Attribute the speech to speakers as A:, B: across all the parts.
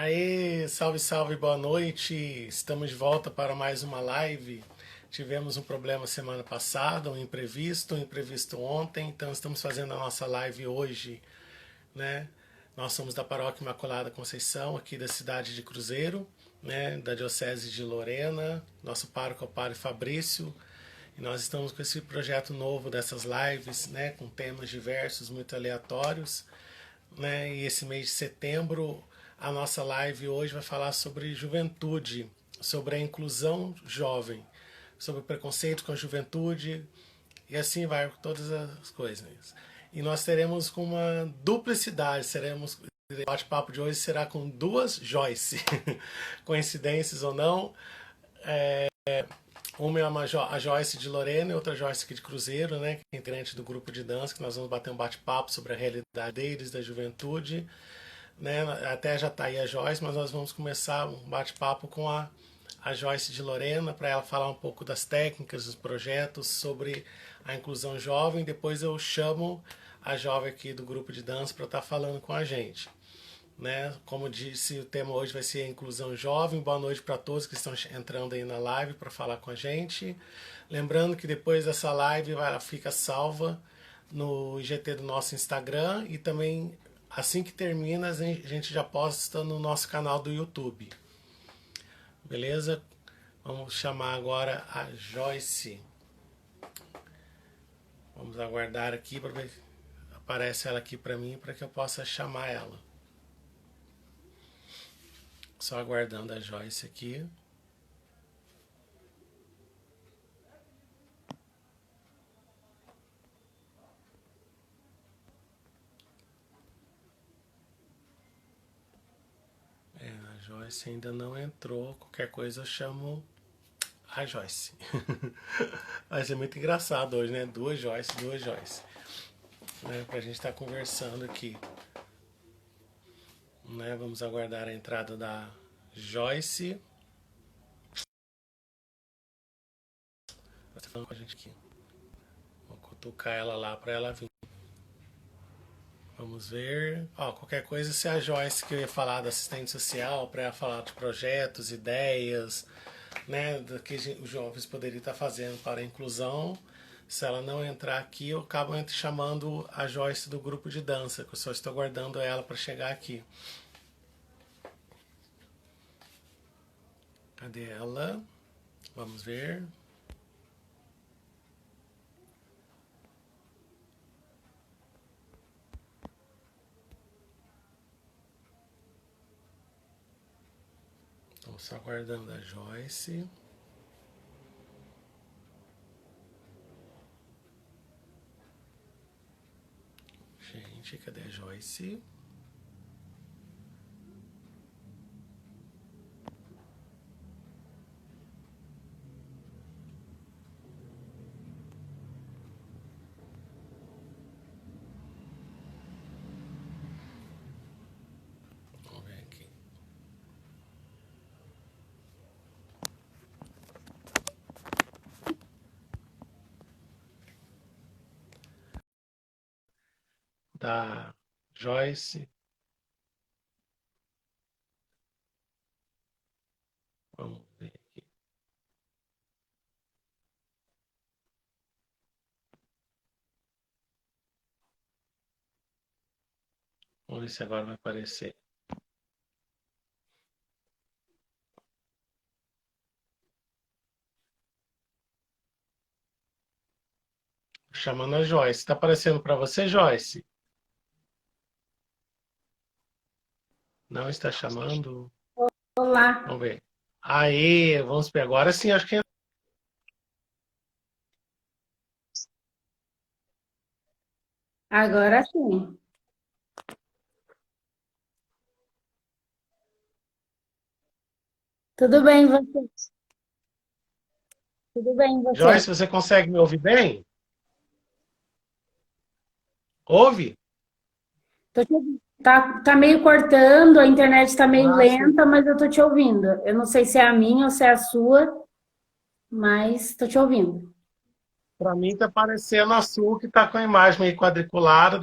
A: Aê, salve, salve, boa noite. Estamos de volta para mais uma live. Tivemos um problema semana passada, um imprevisto ontem, então estamos fazendo a nossa live hoje, né? Nós somos da Paróquia Imaculada Conceição, aqui da cidade de Cruzeiro, né? Da Diocese de Lorena. Nosso pároco é o Padre Fabrício. E nós estamos com esse projeto novo dessas lives, né? Com temas diversos, muito aleatórios, né? E esse mês de setembro, a nossa live hoje vai falar sobre juventude, sobre a inclusão jovem, sobre o preconceito com a juventude e assim vai com todas as coisas. E nós teremos com uma duplicidade, seremos o bate-papo de hoje será com duas Joyce. Coincidências ou não, uma é a Joyce de Lorena e outra Joyce aqui de Cruzeiro, né? Que é integrante do grupo de dança, que nós vamos bater um bate-papo sobre a realidade deles, da juventude, né? Até já está aí a Joyce, mas nós vamos começar um bate-papo com a Joyce de Lorena, para ela falar um pouco das técnicas, dos projetos, sobre a inclusão jovem. Depois eu chamo a jovem aqui do grupo de dança para estar falando com a gente. Né? Como disse, o tema hoje vai ser a inclusão jovem. Boa noite para todos que estão entrando aí na live para falar com a gente. Lembrando que depois dessa live ela fica salva no IGT do nosso Instagram e também assim que termina a gente já posta no nosso canal do YouTube. Beleza? Vamos chamar agora a Joyce. Vamos aguardar aqui para ver se aparece ela aqui para mim para que eu possa chamar ela. Só aguardando a Joyce aqui. A Joyce ainda não entrou. Qualquer coisa eu chamo a Joyce. Vai ser muito engraçado hoje, né? Duas Joyce. Né? Pra gente estar conversando aqui. Né? Vamos aguardar a entrada da Joyce. Tá falando com a gente aqui. Vou cutucar ela lá para ela vir. Vamos ver. Qualquer coisa, se a Joyce que eu ia falar da assistente social, para ela falar de projetos, ideias, né, do que os jovens poderiam estar fazendo para a inclusão. Se ela não entrar aqui, eu acabo chamando a Joyce do grupo de dança, que eu só estou aguardando ela para chegar aqui. Cadê ela? Vamos ver. Estou só aguardando a Joyce. Gente, cadê a Joyce? Vamos ver aqui. Da Joyce. Vamos ver aqui. Vamos ver se agora vai aparecer. Chamando a Joyce. Está aparecendo para você, Joyce? Não está chamando?
B: Olá,
A: Vamos ver. Aí, vamos ver. Agora sim, acho que
B: agora sim. Tudo bem, você? Tudo bem, você?
A: Joyce, você consegue me ouvir bem? Ouve?
B: Tô te ouvindo. Tá meio cortando, a internet tá meio
A: Ah, sim.
B: lenta, mas eu tô te ouvindo. Eu não sei se é a minha ou se é a sua, mas tô te ouvindo.
A: Para mim está parecendo a sua que está com a imagem meio quadriculada.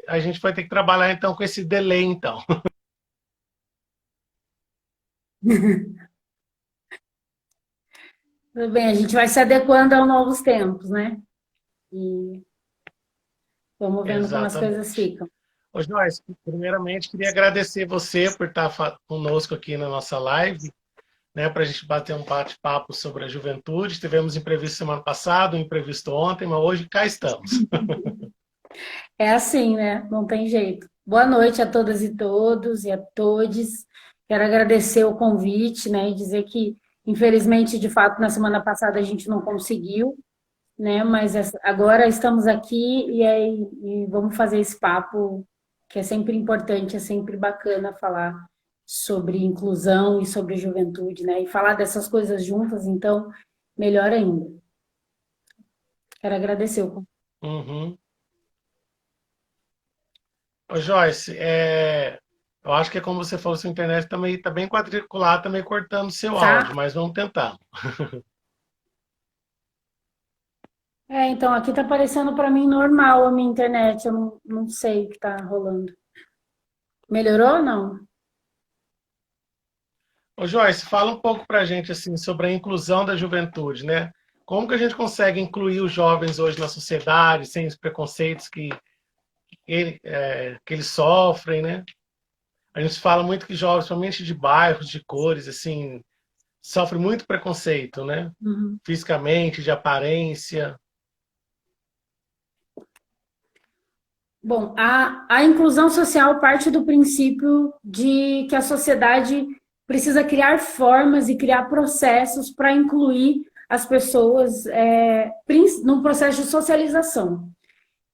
A: A gente vai ter que trabalhar então com esse delay então.
B: Tudo bem, a gente vai se adequando aos novos tempos, né? E vamos vendo como as coisas
A: Exatamente.
B: ficam.
A: Ô, Joyce, primeiramente queria agradecer você por estar conosco aqui na nossa live, né, para a gente bater um bate-papo sobre a juventude. Tivemos imprevisto semana passada, um imprevisto ontem, mas hoje cá estamos.
B: É assim, né? Não tem jeito. Boa noite a todas e todos e a todes. Quero agradecer o convite, né? E dizer que, infelizmente, de fato, na semana passada a gente não conseguiu, né? Mas agora estamos aqui e vamos fazer esse papo que é sempre importante, é sempre bacana falar sobre inclusão e sobre juventude, né? E falar dessas coisas juntas, então, melhor ainda. Quero agradecer o convite.
A: Uhum. Ô, Joyce, eu acho que é como você falou, sua internet também está bem quadriculada, está meio cortando seu
B: Tá?
A: áudio, mas vamos tentar.
B: Então, aqui tá aparecendo para mim normal a minha internet, eu não sei o que tá rolando. Melhorou ou não?
A: Ô, Joyce, fala um pouco para a gente assim, sobre a inclusão da juventude, né? Como que a gente consegue incluir os jovens hoje na sociedade, sem os preconceitos que eles sofrem, né? A gente fala muito que jovens, somente de bairros, de cores, assim, sofrem muito preconceito, né?
B: Uhum.
A: Fisicamente, de aparência.
B: Bom, a inclusão social parte do princípio de que a sociedade precisa criar formas e criar processos para incluir as pessoas num processo de socialização.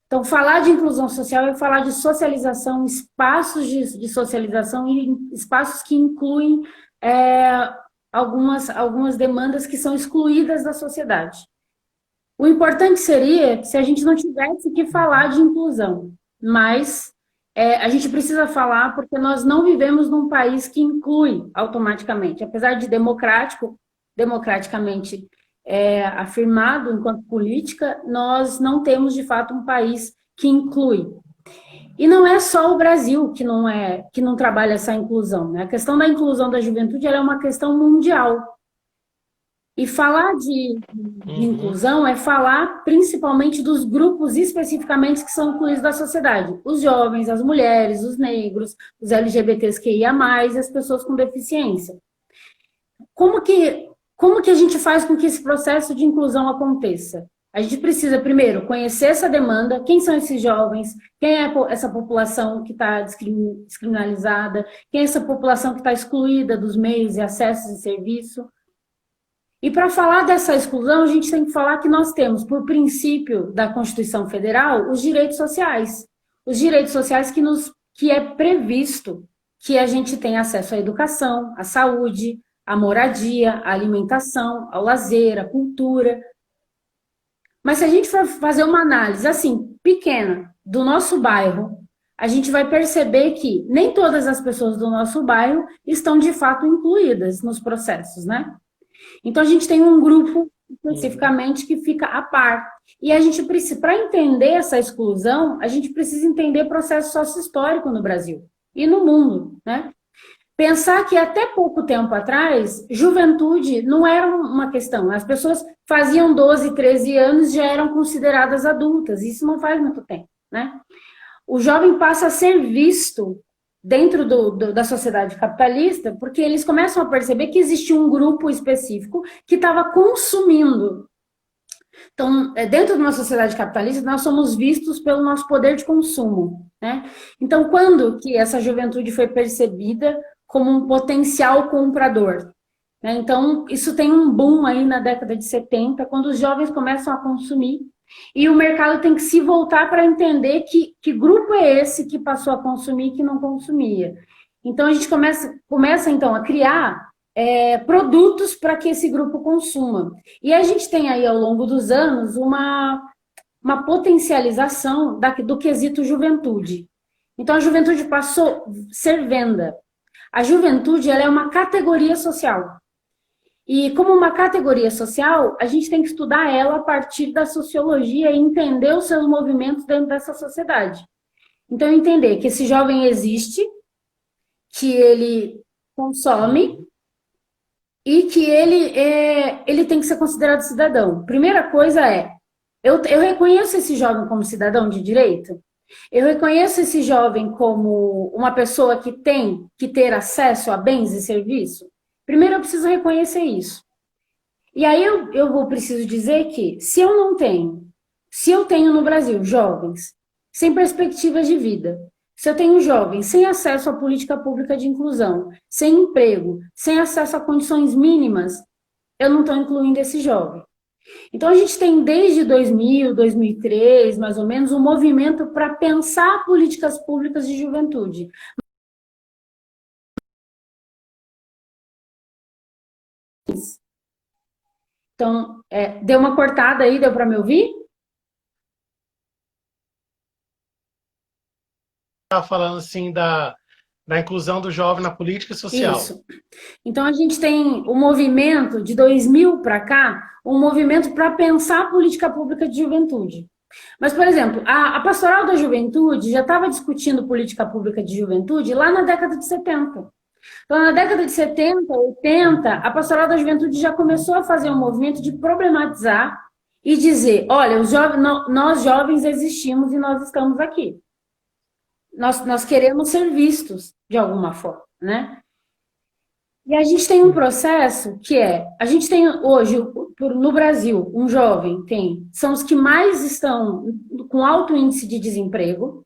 B: Então, falar de inclusão social é falar de socialização, espaços de socialização e espaços que incluem algumas demandas que são excluídas da sociedade. O importante seria se a gente não tivesse que falar de inclusão, mas a gente precisa falar porque nós não vivemos num país que inclui automaticamente, apesar de democraticamente afirmado enquanto política, nós não temos de fato um país que inclui. E não é só o Brasil que não trabalha essa inclusão, né? A questão da inclusão da juventude é uma questão mundial. E falar de
A: Uhum.
B: inclusão é falar principalmente dos grupos especificamente que são incluídos da sociedade. Os jovens, as mulheres, os negros, os LGBTQIA+, e as pessoas com deficiência. Como que a gente faz com que esse processo de inclusão aconteça? A gente precisa, primeiro, conhecer essa demanda, quem são esses jovens, quem é essa população que está descriminalizada, quem é essa população que está excluída dos meios e acessos de serviço. E para falar dessa exclusão, a gente tem que falar que nós temos, por princípio da Constituição Federal, os direitos sociais. Os direitos sociais que é previsto que a gente tenha acesso à educação, à saúde, à moradia, à alimentação, ao lazer, à cultura. Mas se a gente for fazer uma análise assim, pequena, do nosso bairro, a gente vai perceber que nem todas as pessoas do nosso bairro estão de fato incluídas nos processos, né? Então, a gente tem um grupo
A: Uhum.
B: especificamente que fica a par. E a gente precisa, para entender essa exclusão, a gente precisa entender processo sócio-histórico no Brasil e no mundo, né? Pensar que até pouco tempo atrás, juventude não era uma questão. As pessoas faziam 12, 13 anos e já eram consideradas adultas. Isso não faz muito tempo, né? O jovem passa a ser visto dentro da sociedade capitalista, porque eles começam a perceber que existe um grupo específico que estava consumindo. Então, dentro de uma sociedade capitalista, nós somos vistos pelo nosso poder de consumo, né? Então, quando que essa juventude foi percebida como um potencial comprador? Né? Então, isso tem um boom aí na década de 70, quando os jovens começam a consumir e o mercado tem que se voltar para entender que grupo é esse que passou a consumir e que não consumia. Então, a gente começa então, a criar produtos para que esse grupo consuma. E a gente tem aí, ao longo dos anos, uma potencialização do quesito juventude. Então, a juventude passou a ser venda. A juventude ela é uma categoria social. E como uma categoria social, a gente tem que estudar ela a partir da sociologia e entender os seus movimentos dentro dessa sociedade. Então, entender que esse jovem existe, que ele consome,
A: Uhum.
B: e que ele tem que ser considerado cidadão. Primeira coisa eu reconheço esse jovem como cidadão de direito? Eu reconheço esse jovem como uma pessoa que tem que ter acesso a bens e serviços? Primeiro eu preciso reconhecer isso. E aí eu vou preciso dizer que se eu tenho no Brasil jovens sem perspectivas de vida, se eu tenho jovens sem acesso à política pública de inclusão, sem emprego, sem acesso a condições mínimas, eu não estou incluindo esse jovem. Então, a gente tem desde 2000, 2003, mais ou menos, um movimento para pensar políticas públicas de juventude. Então, deu uma cortada aí, deu para me ouvir?
A: Estava falando assim da inclusão do jovem na política social.
B: Isso. Então, a gente tem o movimento de 2000 para cá, um movimento para pensar a política pública de juventude. Mas, por exemplo, a Pastoral da Juventude já estava discutindo política pública de juventude lá na década de 70. Então, na década de 70, 80, a Pastoral da Juventude já começou a fazer um movimento de problematizar e dizer, olha, nós jovens existimos e nós estamos aqui. Nós queremos ser vistos de alguma forma, né? E a gente tem um processo que a gente tem hoje, no Brasil, um jovem são os que mais estão com alto índice de desemprego.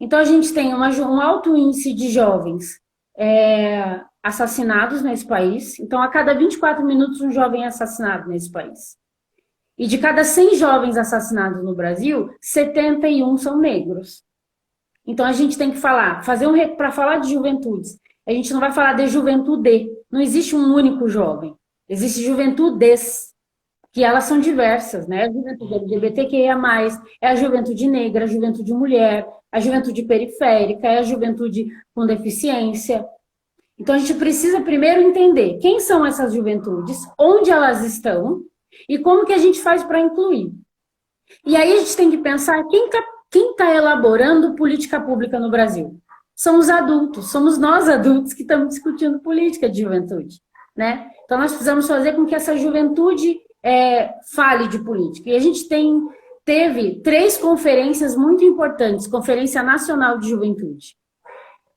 B: Então, a gente tem um alto índice de jovens assassinados nesse país. Então, a cada 24 minutos, um jovem é assassinado nesse país. E de cada 100 jovens assassinados no Brasil, 71 são negros. Então, a gente tem que para falar de juventudes, a gente não vai falar de juventude. Não existe um único jovem. Existe juventudes, que elas são diversas, né? A juventude LGBTQIA+, é a juventude negra, a juventude mulher, a juventude periférica, é a juventude com deficiência. Então, a gente precisa primeiro entender quem são essas juventudes, onde elas estão e como que a gente faz para incluir. E aí a gente tem que pensar quem está elaborando política pública no Brasil. São os adultos, somos nós adultos que estamos discutindo política de juventude, né? Então, nós precisamos fazer com que essa juventude fale de política. E a gente teve 3 conferências muito importantes, Conferência Nacional de Juventude,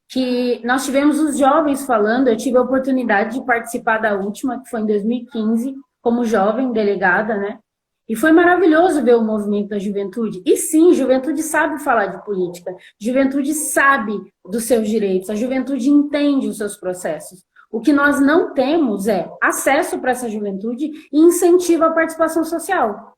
B: que nós tivemos os jovens falando, eu tive a oportunidade de participar da última, que foi em 2015, como jovem delegada, né? E foi maravilhoso ver o movimento da juventude. E sim, juventude sabe falar de política, juventude sabe dos seus direitos, a juventude entende os seus processos. O que nós não temos é acesso para essa juventude e incentivo à participação social.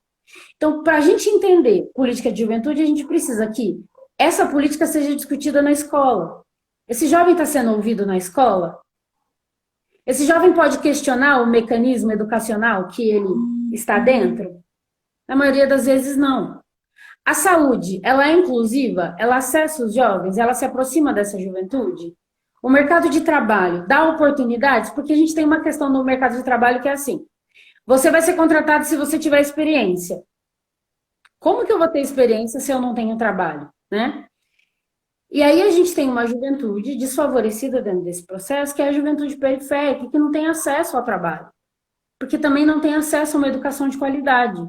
B: Então, para a gente entender política de juventude, a gente precisa que essa política seja discutida na escola. Esse jovem está sendo ouvido na escola? Esse jovem pode questionar o mecanismo educacional que ele está dentro? Na maioria das vezes, não. A saúde, ela é inclusiva? Ela acessa os jovens? Ela se aproxima dessa juventude? O mercado de trabalho dá oportunidades? Porque a gente tem uma questão no mercado de trabalho que é assim. Você vai ser contratado se você tiver experiência. Como que eu vou ter experiência se eu não tenho trabalho, né? E aí a gente tem uma juventude desfavorecida dentro desse processo, que é a juventude periférica, que não tem acesso ao trabalho. Porque também não tem acesso a uma educação de qualidade.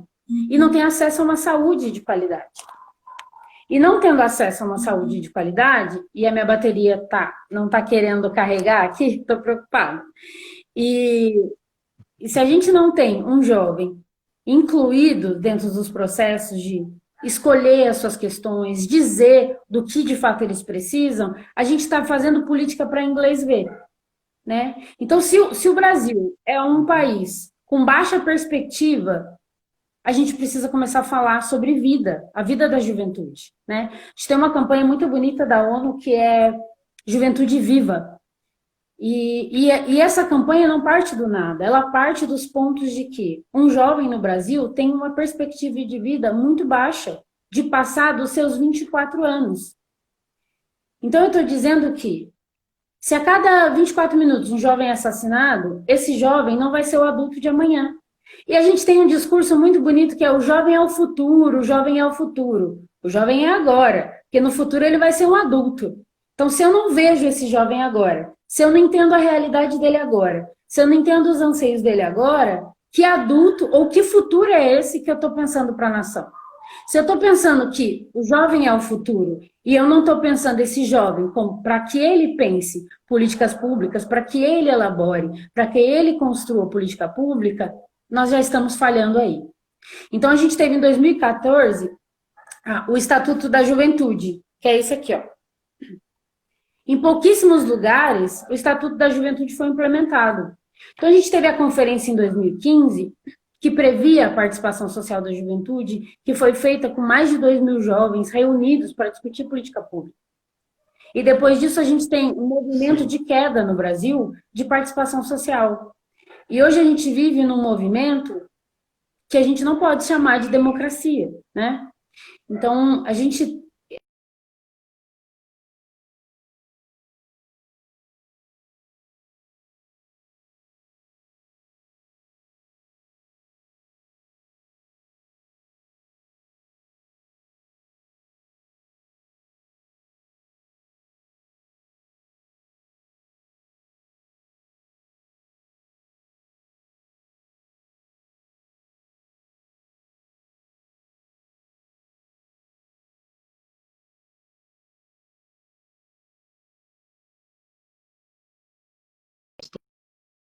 B: E não tem acesso a uma saúde de qualidade. E não tendo acesso a uma saúde de qualidade, e a minha bateria não está querendo carregar aqui, estou preocupada. E se a gente não tem um jovem incluído dentro dos processos de escolher as suas questões, dizer do que de fato eles precisam, a gente está fazendo política para inglês ver. Né? Então, se o Brasil é um país com baixa perspectiva, a gente precisa começar a falar sobre vida, a vida da juventude, né? A gente tem uma campanha muito bonita da ONU que é Juventude Viva. E essa campanha não parte do nada, ela parte dos pontos de que um jovem no Brasil tem uma perspectiva de vida muito baixa, de passar dos seus 24 anos. Então, eu estou dizendo que se a cada 24 minutos um jovem é assassinado, esse jovem não vai ser o adulto de amanhã. E a gente tem um discurso muito bonito que é o jovem é o futuro, o jovem é o futuro. O jovem é agora, porque no futuro ele vai ser um adulto. Então, se eu não vejo esse jovem agora, se eu não entendo a realidade dele agora, se eu não entendo os anseios dele agora, que adulto ou que futuro é esse que eu estou pensando para a nação? Se eu estou pensando que o jovem é o futuro e eu não estou pensando esse jovem para que ele pense políticas públicas, para que ele elabore, para que ele construa política pública, nós já estamos falhando aí. Então, a gente teve em 2014 o Estatuto da Juventude, que é esse aqui, ó. Em pouquíssimos lugares, o Estatuto da Juventude foi implementado. Então, a gente teve a conferência em 2015, que previa a participação social da juventude, que foi feita com mais de 2.000 jovens reunidos para discutir política pública. E depois disso, a gente tem um movimento de queda no Brasil de participação social. E hoje a gente vive num movimento que a gente não pode chamar de democracia, né? Então, a gente...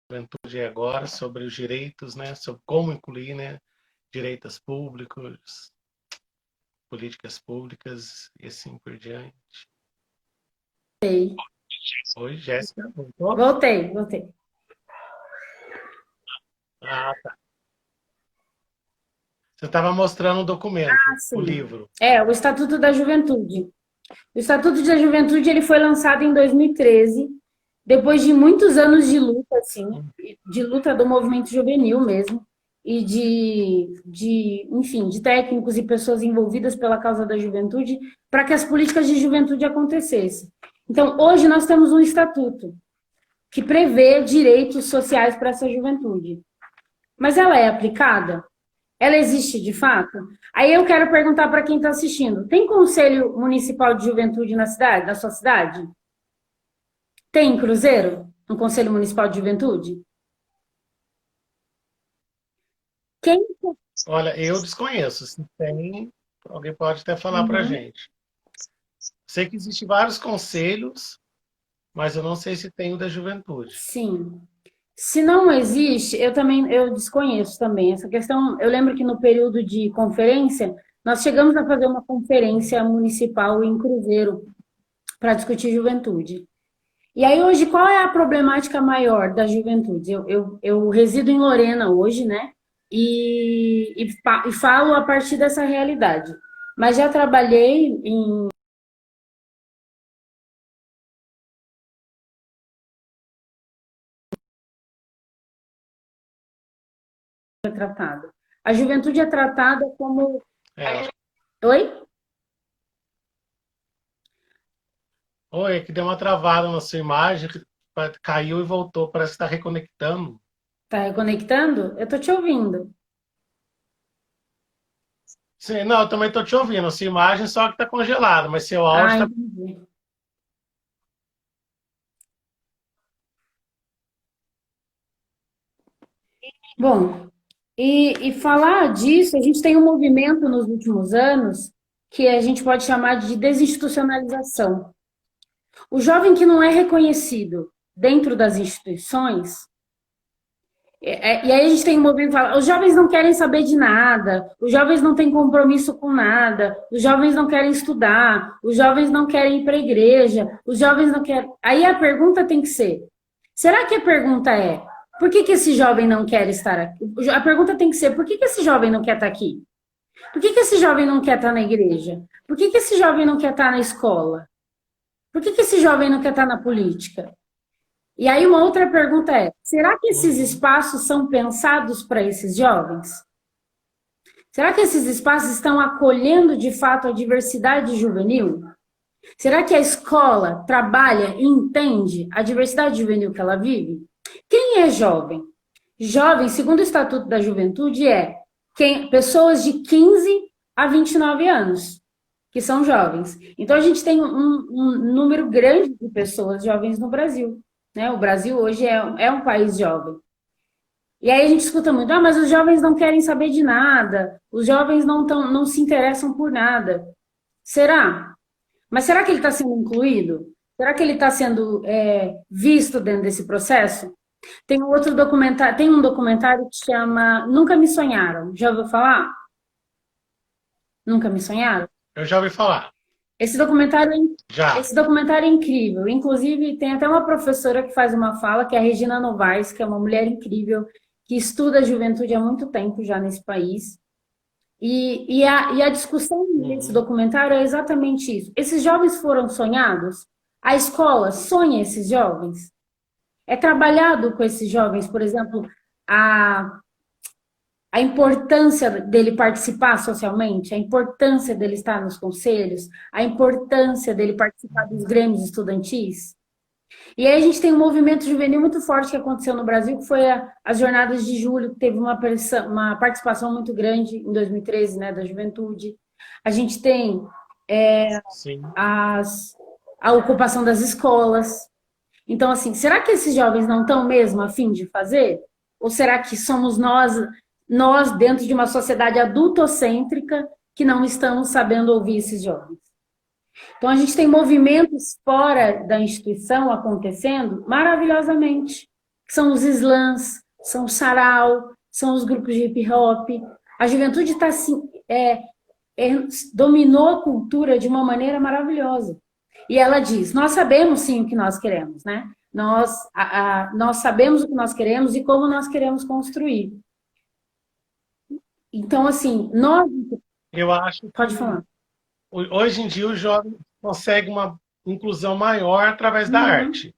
A: Juventude agora sobre os direitos, né? Sobre como incluir, né? Direitos públicos, políticas públicas e assim por diante. Oi, Jéssica, voltou?
B: Voltei.
A: Ah, tá. Você estava mostrando o documento, o livro.
B: O Estatuto da Juventude. O Estatuto da Juventude ele foi lançado em 2013, depois de muitos anos de luta, assim, de luta do movimento juvenil mesmo, e enfim, de técnicos e pessoas envolvidas pela causa da juventude, para que as políticas de juventude acontecessem. Então, hoje nós temos um estatuto que prevê direitos sociais para essa juventude. Mas ela é aplicada? Ela existe de fato? Aí eu quero perguntar para quem está assistindo: tem Conselho Municipal de Juventude na cidade, na sua cidade? Tem em Cruzeiro um Conselho Municipal de Juventude? Quem?
A: Olha, eu desconheço. Se tem, alguém pode até falar para a gente. Sei que existem vários conselhos, mas eu não sei se tem o da juventude.
B: Sim. Se não existe, eu desconheço também essa questão. Eu lembro que no período de conferência, nós chegamos a fazer uma conferência municipal em Cruzeiro para discutir juventude. E aí hoje, qual é a problemática maior da juventude? Eu resido em Lorena hoje, né? E falo a partir dessa realidade. Mas já trabalhei em tratada. A juventude é tratada como... Oi?
A: Oi, que deu uma travada na sua imagem, caiu e voltou, parece que está reconectando.
B: Tá reconectando? Eu tô te ouvindo.
A: Sim, não, eu também estou te ouvindo. A sua imagem só que está congelada, mas seu áudio está...
B: Entendi. Bom, e falar disso, a gente tem um movimento nos últimos anos que a gente pode chamar de desinstitucionalização. O jovem que não é reconhecido dentro das instituições, e aí a gente tem um movimento que fala: os jovens não querem saber de nada, os jovens não têm compromisso com nada, os jovens não querem estudar, os jovens não querem ir para a igreja, os jovens não querem... Aí a pergunta tem que ser, será que a pergunta é: por que esse jovem não quer estar aqui? A pergunta tem que ser: por que esse jovem não quer estar aqui? Por que esse jovem não quer estar na igreja? Por que esse jovem não quer estar na escola? Por que esse jovem não quer estar na política? E aí uma outra pergunta é: será que esses espaços são pensados para esses jovens? Será que esses espaços estão acolhendo de fato a diversidade juvenil? Será que a escola trabalha e entende a diversidade juvenil que ela vive? Quem é jovem? Jovem, segundo o Estatuto da Juventude, pessoas de 15 a 29 anos, que são jovens. Então, a gente tem um número grande de pessoas jovens no Brasil. né? O Brasil hoje é um país jovem. E aí a gente escuta muito, ah, mas os jovens não querem saber de nada, os jovens não se interessam por nada. Será? Mas será que ele está sendo incluído? Será que ele está sendo visto dentro desse processo? Tem um outro documentário, tem um documentário que chama Nunca Me Sonharam. Já ouviu falar? Nunca Me Sonharam?
A: Eu já ouvi falar.
B: Esse documentário,
A: Já.
B: esse documentário é incrível. Inclusive, tem até uma professora que faz uma fala, que é a Regina Novaes, que é uma mulher incrível, que estuda a juventude há muito tempo já nesse país. E a discussão desse documentário é exatamente isso. Esses jovens foram sonhados? A escola sonha esses jovens? É trabalhado com esses jovens, por exemplo, a importância dele participar socialmente, a importância dele estar nos conselhos, a importância dele participar dos grêmios estudantis? E aí a gente tem um movimento juvenil muito forte que aconteceu no Brasil, que foi as Jornadas de Julho, que teve uma participação muito grande em 2013, né, da juventude. A gente tem
A: Sim.
B: a ocupação das escolas. Então, assim, será que esses jovens não estão mesmo a fim de fazer? Ou será que somos nós dentro de uma sociedade adultocêntrica, que não estamos sabendo ouvir esses jovens? Então, a gente tem movimentos fora da instituição acontecendo maravilhosamente, que são os slams, são o sarau, são os grupos de hip hop. A juventude está assim, dominou a cultura de uma maneira maravilhosa. E ela diz, nós sabemos sim o que nós queremos, né? Nós sabemos o que nós queremos e como nós queremos construir. Então, assim,
A: Eu acho
B: Pode
A: que
B: falar.
A: hoje em dia o jovem consegue uma inclusão maior através da arte.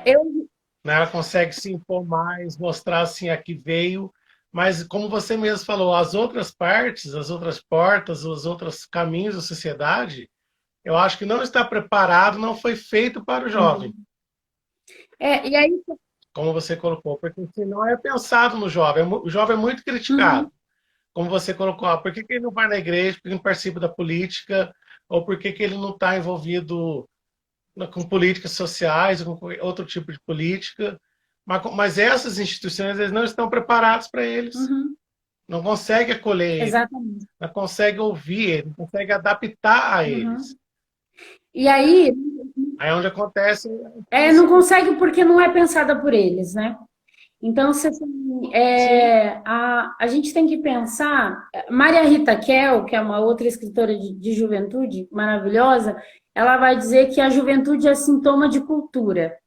B: Eu,
A: Né? Ela consegue se impor mais, mostrar assim a que veio, mas como você mesmo falou, as outras partes, as outras portas, os outros caminhos da sociedade, eu acho que não está preparado, não foi feito para o jovem,
B: e aí,
A: como você colocou, porque senão é pensado no jovem. O jovem é muito criticado. Como você colocou, por que ele não vai na igreja, por que ele não participa da política, ou por que ele não está envolvido com políticas sociais, ou com outro tipo de política. Mas essas instituições eles não estão preparadas para eles. Não conseguem acolher eles,
B: exatamente.
A: não conseguem ouvir eles, não conseguem adaptar a eles.
B: E aí,
A: Aí é onde acontece.
B: não consegue porque não é pensada por eles, né? Então, a gente tem que pensar. Maria Rita Kell, que é uma outra escritora de juventude maravilhosa, ela vai dizer que a juventude é sintoma de cultura.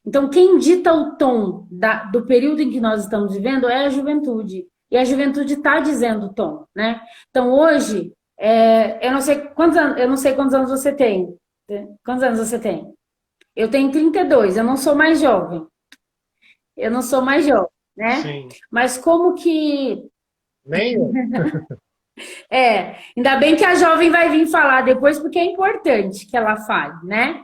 B: Então, quem dita o tom do período em que nós estamos vivendo é a juventude. E a juventude está dizendo o tom, né? Então, hoje, eu não sei quantos anos você tem. Quantos anos você tem? Eu tenho 32, eu não sou mais jovem. Eu não sou mais jovem, né?
A: Sim.
B: Mas como que...
A: Nem eu.
B: Ainda bem que a jovem vai vir falar depois, porque é importante que ela fale, né?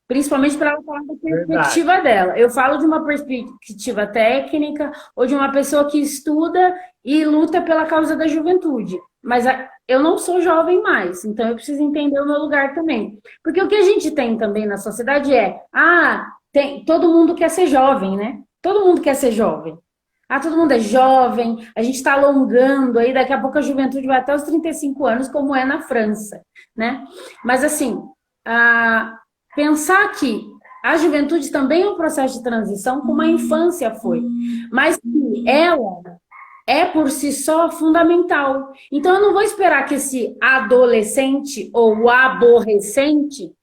B: Principalmente para ela falar da perspectiva dela. Eu falo de uma perspectiva técnica ou de uma pessoa que estuda e luta pela causa da juventude. Mas eu não sou jovem mais, então eu preciso entender o meu lugar também. Porque o que a gente tem também na sociedade todo mundo quer ser jovem, né? Todo mundo quer ser jovem. Todo mundo é jovem, a gente está alongando, aí daqui a pouco a juventude vai até os 35 anos, como é na França, né? Mas assim, pensar que a juventude também é um processo de transição, como a infância foi, mas que ela é por si só fundamental. Então eu não vou esperar que esse adolescente ou o aborrecente,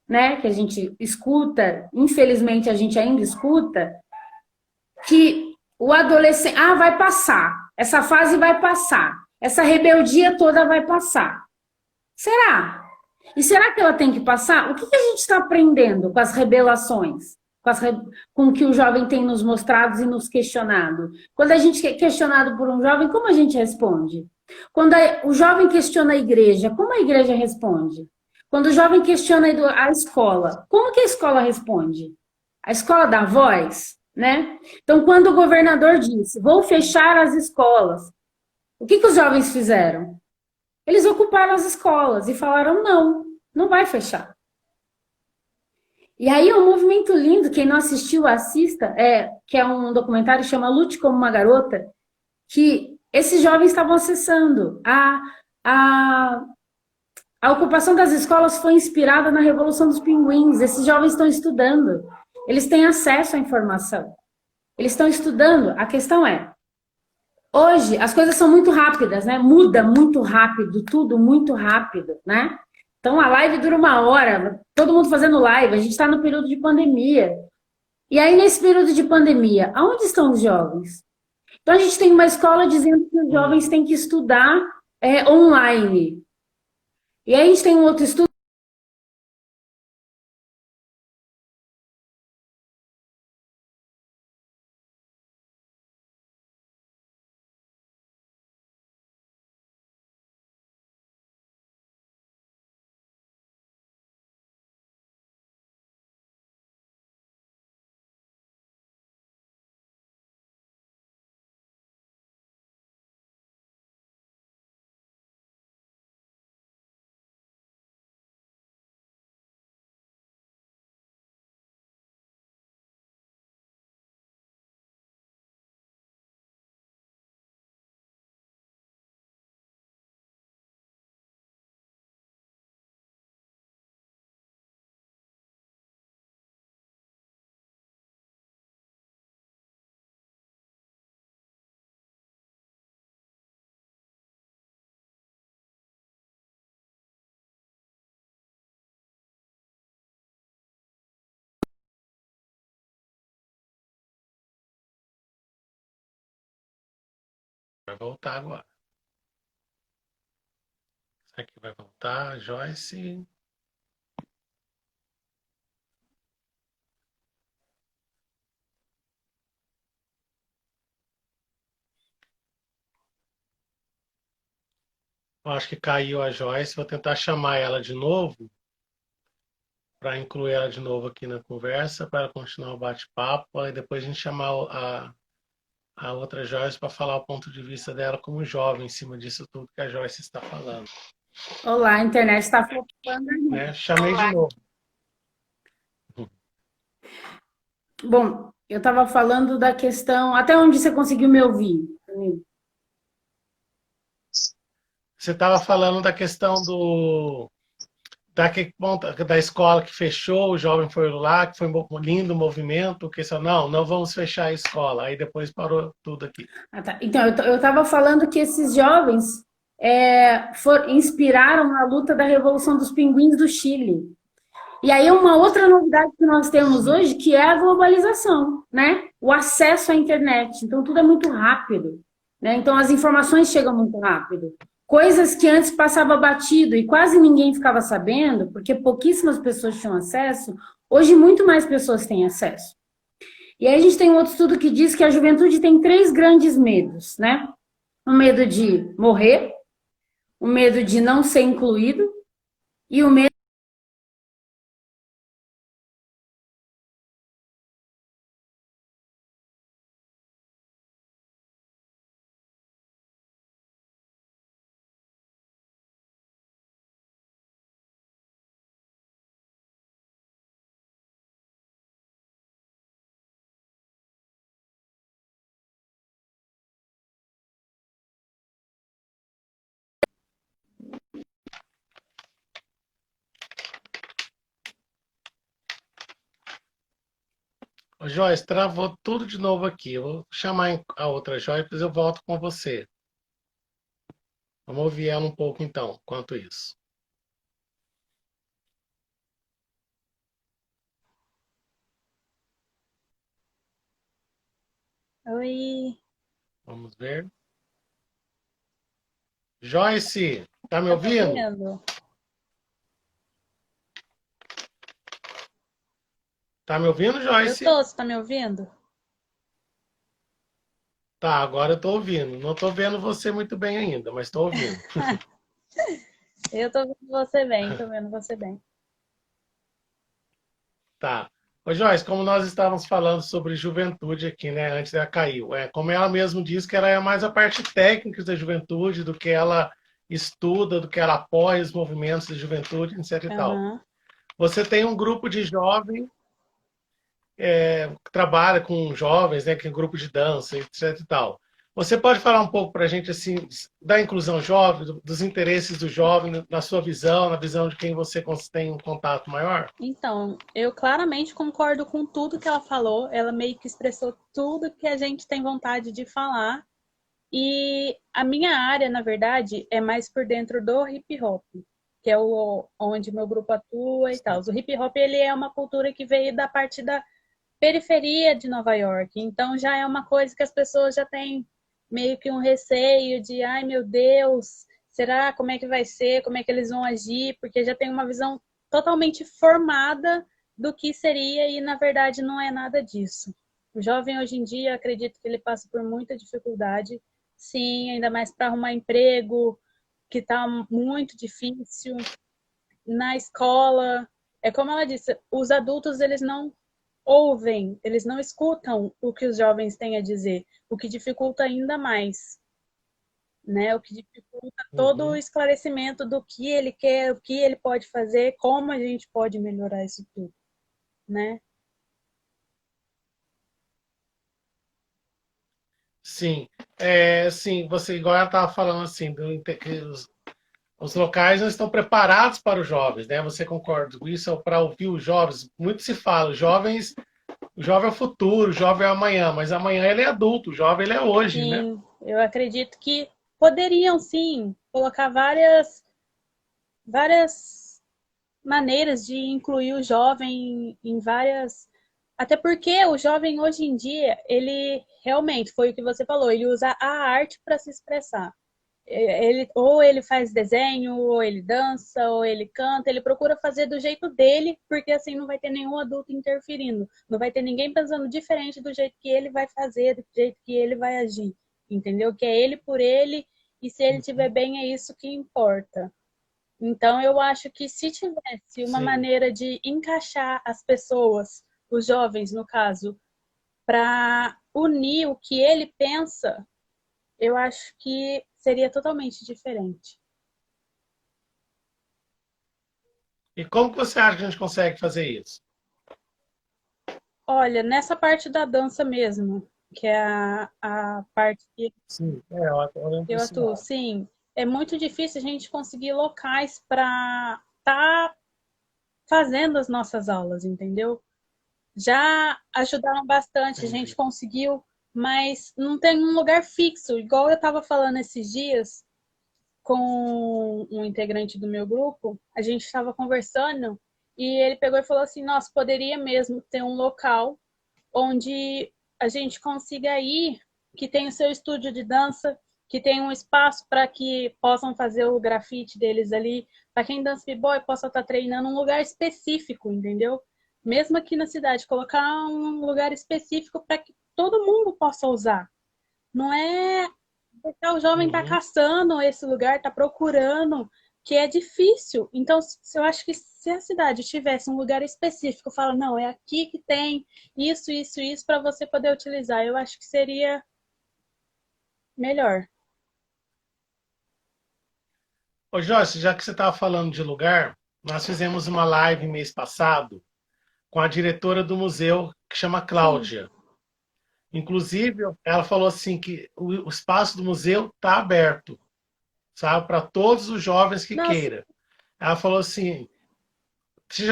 B: né, que a gente escuta, infelizmente a gente ainda escuta, que o adolescente, vai passar, essa fase vai passar, essa rebeldia toda vai passar. Será? E será que ela tem que passar? O que a gente está aprendendo com as rebelações? Com o que o jovem tem nos mostrado e nos questionado? Quando a gente é questionado por um jovem, como a gente responde? Quando o jovem questiona a igreja, como a igreja responde? Quando o jovem questiona a escola, como que a escola responde? A escola dá voz, né? Então, quando o governador disse, vou fechar as escolas, o que os jovens fizeram? Eles ocuparam as escolas e falaram, não vai fechar. E aí é um movimento lindo, quem não assistiu, assista, que é um documentário que chama Lute como uma Garota, que esses jovens estavam acessando. A, a ocupação das escolas foi inspirada na Revolução dos Pinguins. Esses jovens estão estudando, eles têm acesso à informação, eles estão estudando. A questão é, hoje as coisas são muito rápidas, né? Muda muito rápido, tudo muito rápido, né? Então a live dura 1 hora, todo mundo fazendo live, a gente está no período de pandemia. E aí, nesse período de pandemia, aonde estão os jovens? Então a gente tem uma escola dizendo que os jovens têm que estudar online. E aí a gente tem um outro estudo.
A: Vai voltar agora. Será que vai voltar, Joyce? Eu acho que caiu a Joyce. Vou tentar chamar ela de novo, para incluir ela de novo aqui na conversa, para ela continuar o bate-papo. Aí depois a gente chamar a outra Joyce para falar o ponto de vista dela como jovem em cima disso tudo que a Joyce está falando.
B: Olá, a internet está flutuando.
A: Né? Chamei de novo.
B: Bom, eu estava falando da questão. Até onde você conseguiu me ouvir?
A: Você estava falando da questão da escola que fechou, o jovem foi lá, que foi um lindo movimento, que só, não vamos fechar a escola. Aí depois parou tudo aqui.
B: Ah, tá. Então, eu estava falando que esses jovens inspiraram a luta da Revolução dos Pinguins do Chile. E aí uma outra novidade que nós temos hoje, que é a globalização, né? O acesso à internet. Então, tudo é muito rápido, né? Então, as informações chegam muito rápido. Coisas que antes passava batido e quase ninguém ficava sabendo, porque pouquíssimas pessoas tinham acesso, hoje muito mais pessoas têm acesso. E aí a gente tem um outro estudo que diz que a juventude tem 3 grandes medos, né? O medo de morrer, o medo de não ser incluído e o medo.
A: Ô, Joyce, travou tudo de novo aqui. Eu vou chamar a outra Joyce, depois eu volto com você. Vamos ouvir ela um pouco então, enquanto isso.
C: Oi,
A: Vamos ver. Joyce, tá me
C: tá me
A: ouvindo?
C: ouvindo?
A: Tá me ouvindo, Joyce?
C: Você tá me ouvindo?
A: Tá, agora eu tô ouvindo. Não tô vendo você muito bem ainda, mas tô ouvindo.
C: Eu tô vendo você bem, tô vendo você bem.
A: Tá. Ô, Joyce, como nós estávamos falando sobre juventude aqui, né? Antes ela caiu. Como ela mesmo disse que ela é mais a parte técnica da juventude, do que ela estuda, do que ela apoia os movimentos de juventude, etc e tal.
C: Aham.
A: Você tem um grupo de jovens que trabalha com jovens, né, que é um grupo de dança, etc e tal. Você pode falar um pouco para a gente assim da inclusão jovem, dos interesses do jovem, na sua visão, na visão de quem você tem um contato maior?
C: Então, eu claramente concordo com tudo que ela falou. Ela meio que expressou tudo que a gente tem vontade de falar. E a minha área, na verdade, é mais por dentro do hip hop, que é onde meu grupo atua e tal.
A: Sim.
C: O hip hop ele é uma cultura que veio da parte da periferia de Nova York. Então já é uma coisa que as pessoas já têm meio que um receio de, ai meu Deus, será como é que vai ser, como é que eles vão agir, porque já tem uma visão totalmente formada do que seria e na verdade não é nada disso. O jovem hoje em dia, acredito que ele passa por muita dificuldade, sim, ainda mais para arrumar emprego, que está muito difícil na escola. É como ela disse, os adultos eles não ouvem, eles não escutam o que os jovens têm a dizer, o que dificulta ainda mais, né? O que dificulta todo o
A: Uhum.
C: esclarecimento do que ele quer, o que ele pode fazer, como a gente pode melhorar isso tudo, né?
A: Sim, sim, você igual ela estava falando assim, que os locais não estão preparados para os jovens, né? Você concorda com isso? Para ouvir os jovens, muito se fala, os jovens, o jovem é o futuro, o jovem é amanhã, mas amanhã ele é adulto, o jovem ele é hoje, né?
C: Sim, eu acredito que poderiam sim colocar várias maneiras de incluir o jovem em várias. Até porque o jovem hoje em dia, ele realmente, foi o que você falou, ele usa a arte para se expressar. Ou ele faz desenho, ou ele dança, ou ele canta, ele procura fazer do jeito dele, porque assim não vai ter nenhum adulto interferindo, não vai ter ninguém pensando diferente do jeito que ele vai fazer, do jeito que ele vai agir, entendeu? Que é ele por ele, e se ele estiver bem, é isso que importa. Então, eu acho que se tivesse uma
A: Sim.
C: maneira de encaixar as pessoas, os jovens, no caso, para unir o que ele pensa, eu acho que seria totalmente diferente.
A: E como que você acha que a gente consegue fazer isso?
C: Olha, nessa parte da dança mesmo, que é a parte que
A: Sim, eu
C: eu atuo,
A: pessoal.
C: sim, é muito difícil a gente conseguir locais para estar fazendo as nossas aulas, entendeu? Já ajudaram bastante, a gente
A: Entendi.
C: conseguiu, mas não tem um lugar fixo. Igual eu estava falando esses dias com um integrante do meu grupo, a gente estava conversando e ele pegou e falou assim: Nossa, poderia mesmo ter um local onde a gente consiga ir, que tem o seu estúdio de dança, que tem um espaço para que possam fazer o grafite deles ali, para quem dança b-boy possa estar treinando um lugar específico, entendeu? Mesmo aqui na cidade, colocar um lugar específico para que todo mundo possa usar. Não é porque o jovem está
A: Uhum.
C: caçando esse lugar, está procurando, que é difícil. Então, eu acho que se a cidade tivesse um lugar específico, fala, não, é aqui que tem isso, para você poder utilizar, eu acho que seria melhor.
A: Ô, Joyce, já que você estava falando de lugar, nós fizemos uma live mês passado com a diretora do museu, que chama
C: Sim.
A: Cláudia. Inclusive, ela falou assim que o espaço do museu está aberto, sabe, para todos os jovens que
C: Nossa,
A: queira. Ela falou assim,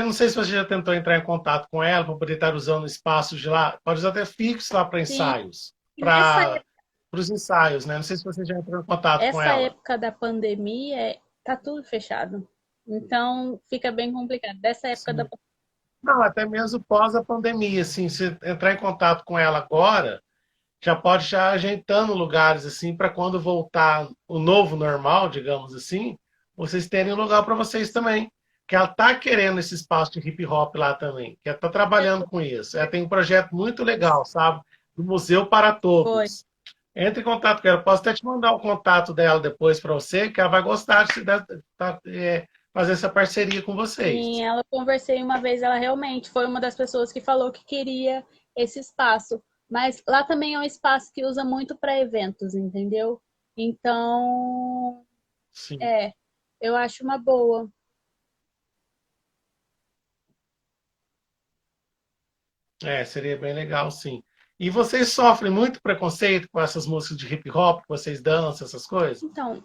A: não sei se você já tentou entrar em contato com ela para poder estar usando espaços de lá, pode usar até fixo lá para
C: sim.
A: ensaios,
C: E nessa
A: para os ensaios, né? Não sei se você já entrou em contato com
C: essa
A: ela.
C: época da pandemia, tá tudo fechado. Então, fica bem complicado. Dessa época da
A: Sim. Não, até mesmo pós a pandemia, assim, se entrar em contato com ela agora, já pode já ajeitando lugares assim para quando voltar o novo normal, digamos assim, vocês terem um lugar para vocês também. Que ela tá querendo esse espaço de hip hop lá também, que ela tá trabalhando com isso. Ela tem um projeto muito legal, sabe? Do Museu para
C: foi.
A: Todos. Entre em contato com ela. Posso até te mandar o contato dela depois para você, que ela vai gostar de fazer essa parceria com
C: Sim,
A: vocês.
C: ela conversei uma vez, ela realmente foi uma das pessoas que falou que queria esse espaço. Mas lá também é um espaço que usa muito para eventos, entendeu? Então,
A: Sim.
C: é, eu acho uma boa.
A: É, seria bem legal, sim. E vocês sofrem muito preconceito com essas músicas de hip hop que vocês dançam, essas coisas?
C: Então,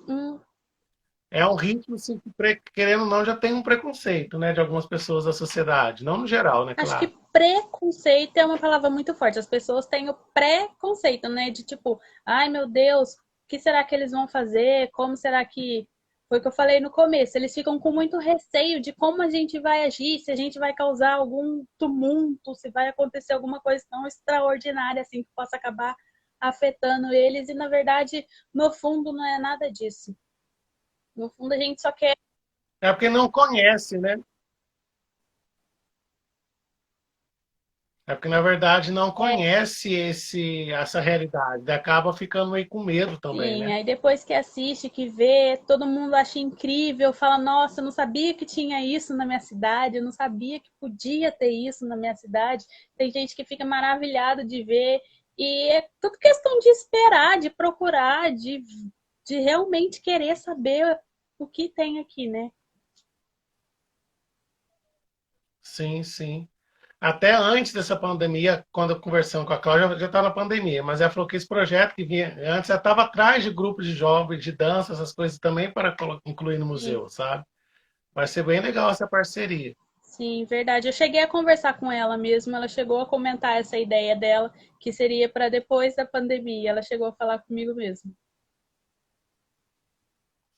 A: É um ritmo, assim, que, querendo ou não, já tem um preconceito, né, de algumas pessoas da sociedade. Não no geral, né,
C: acho que
A: claro.
C: preconceito é uma palavra muito forte. As pessoas têm o preconceito, né? De tipo, ai meu Deus, o que será que eles vão fazer? Como será que. Foi o que eu falei no começo. Eles ficam com muito receio de como a gente vai agir, se a gente vai causar algum tumulto, se vai acontecer alguma coisa tão extraordinária assim que possa acabar afetando eles. E na verdade, no fundo, não é nada disso. No fundo, a gente só quer.
A: É porque não conhece, né? É porque, na verdade, não conhece essa realidade. Acaba ficando meio com medo também,
C: Sim,
A: né?
C: aí depois que assiste, que vê, todo mundo acha incrível, fala, nossa, eu não sabia que tinha isso na minha cidade, eu não sabia que podia ter isso na minha cidade. Tem gente que fica maravilhado de ver, e é tudo questão de esperar, de procurar, de realmente querer saber o que tem aqui, né?
A: Sim, sim. Até antes dessa pandemia, quando eu conversando com a Cláudia, já estava na pandemia, mas ela falou que esse projeto que vinha antes já estava atrás de grupos de jovens, de dança, essas coisas também para incluir no
C: Sim,
A: museu, sabe? Vai ser bem legal essa parceria.
C: sim, verdade. Eu cheguei a conversar com ela mesmo, ela chegou a comentar essa ideia dela, que seria para depois da pandemia. Ela chegou a falar comigo mesmo.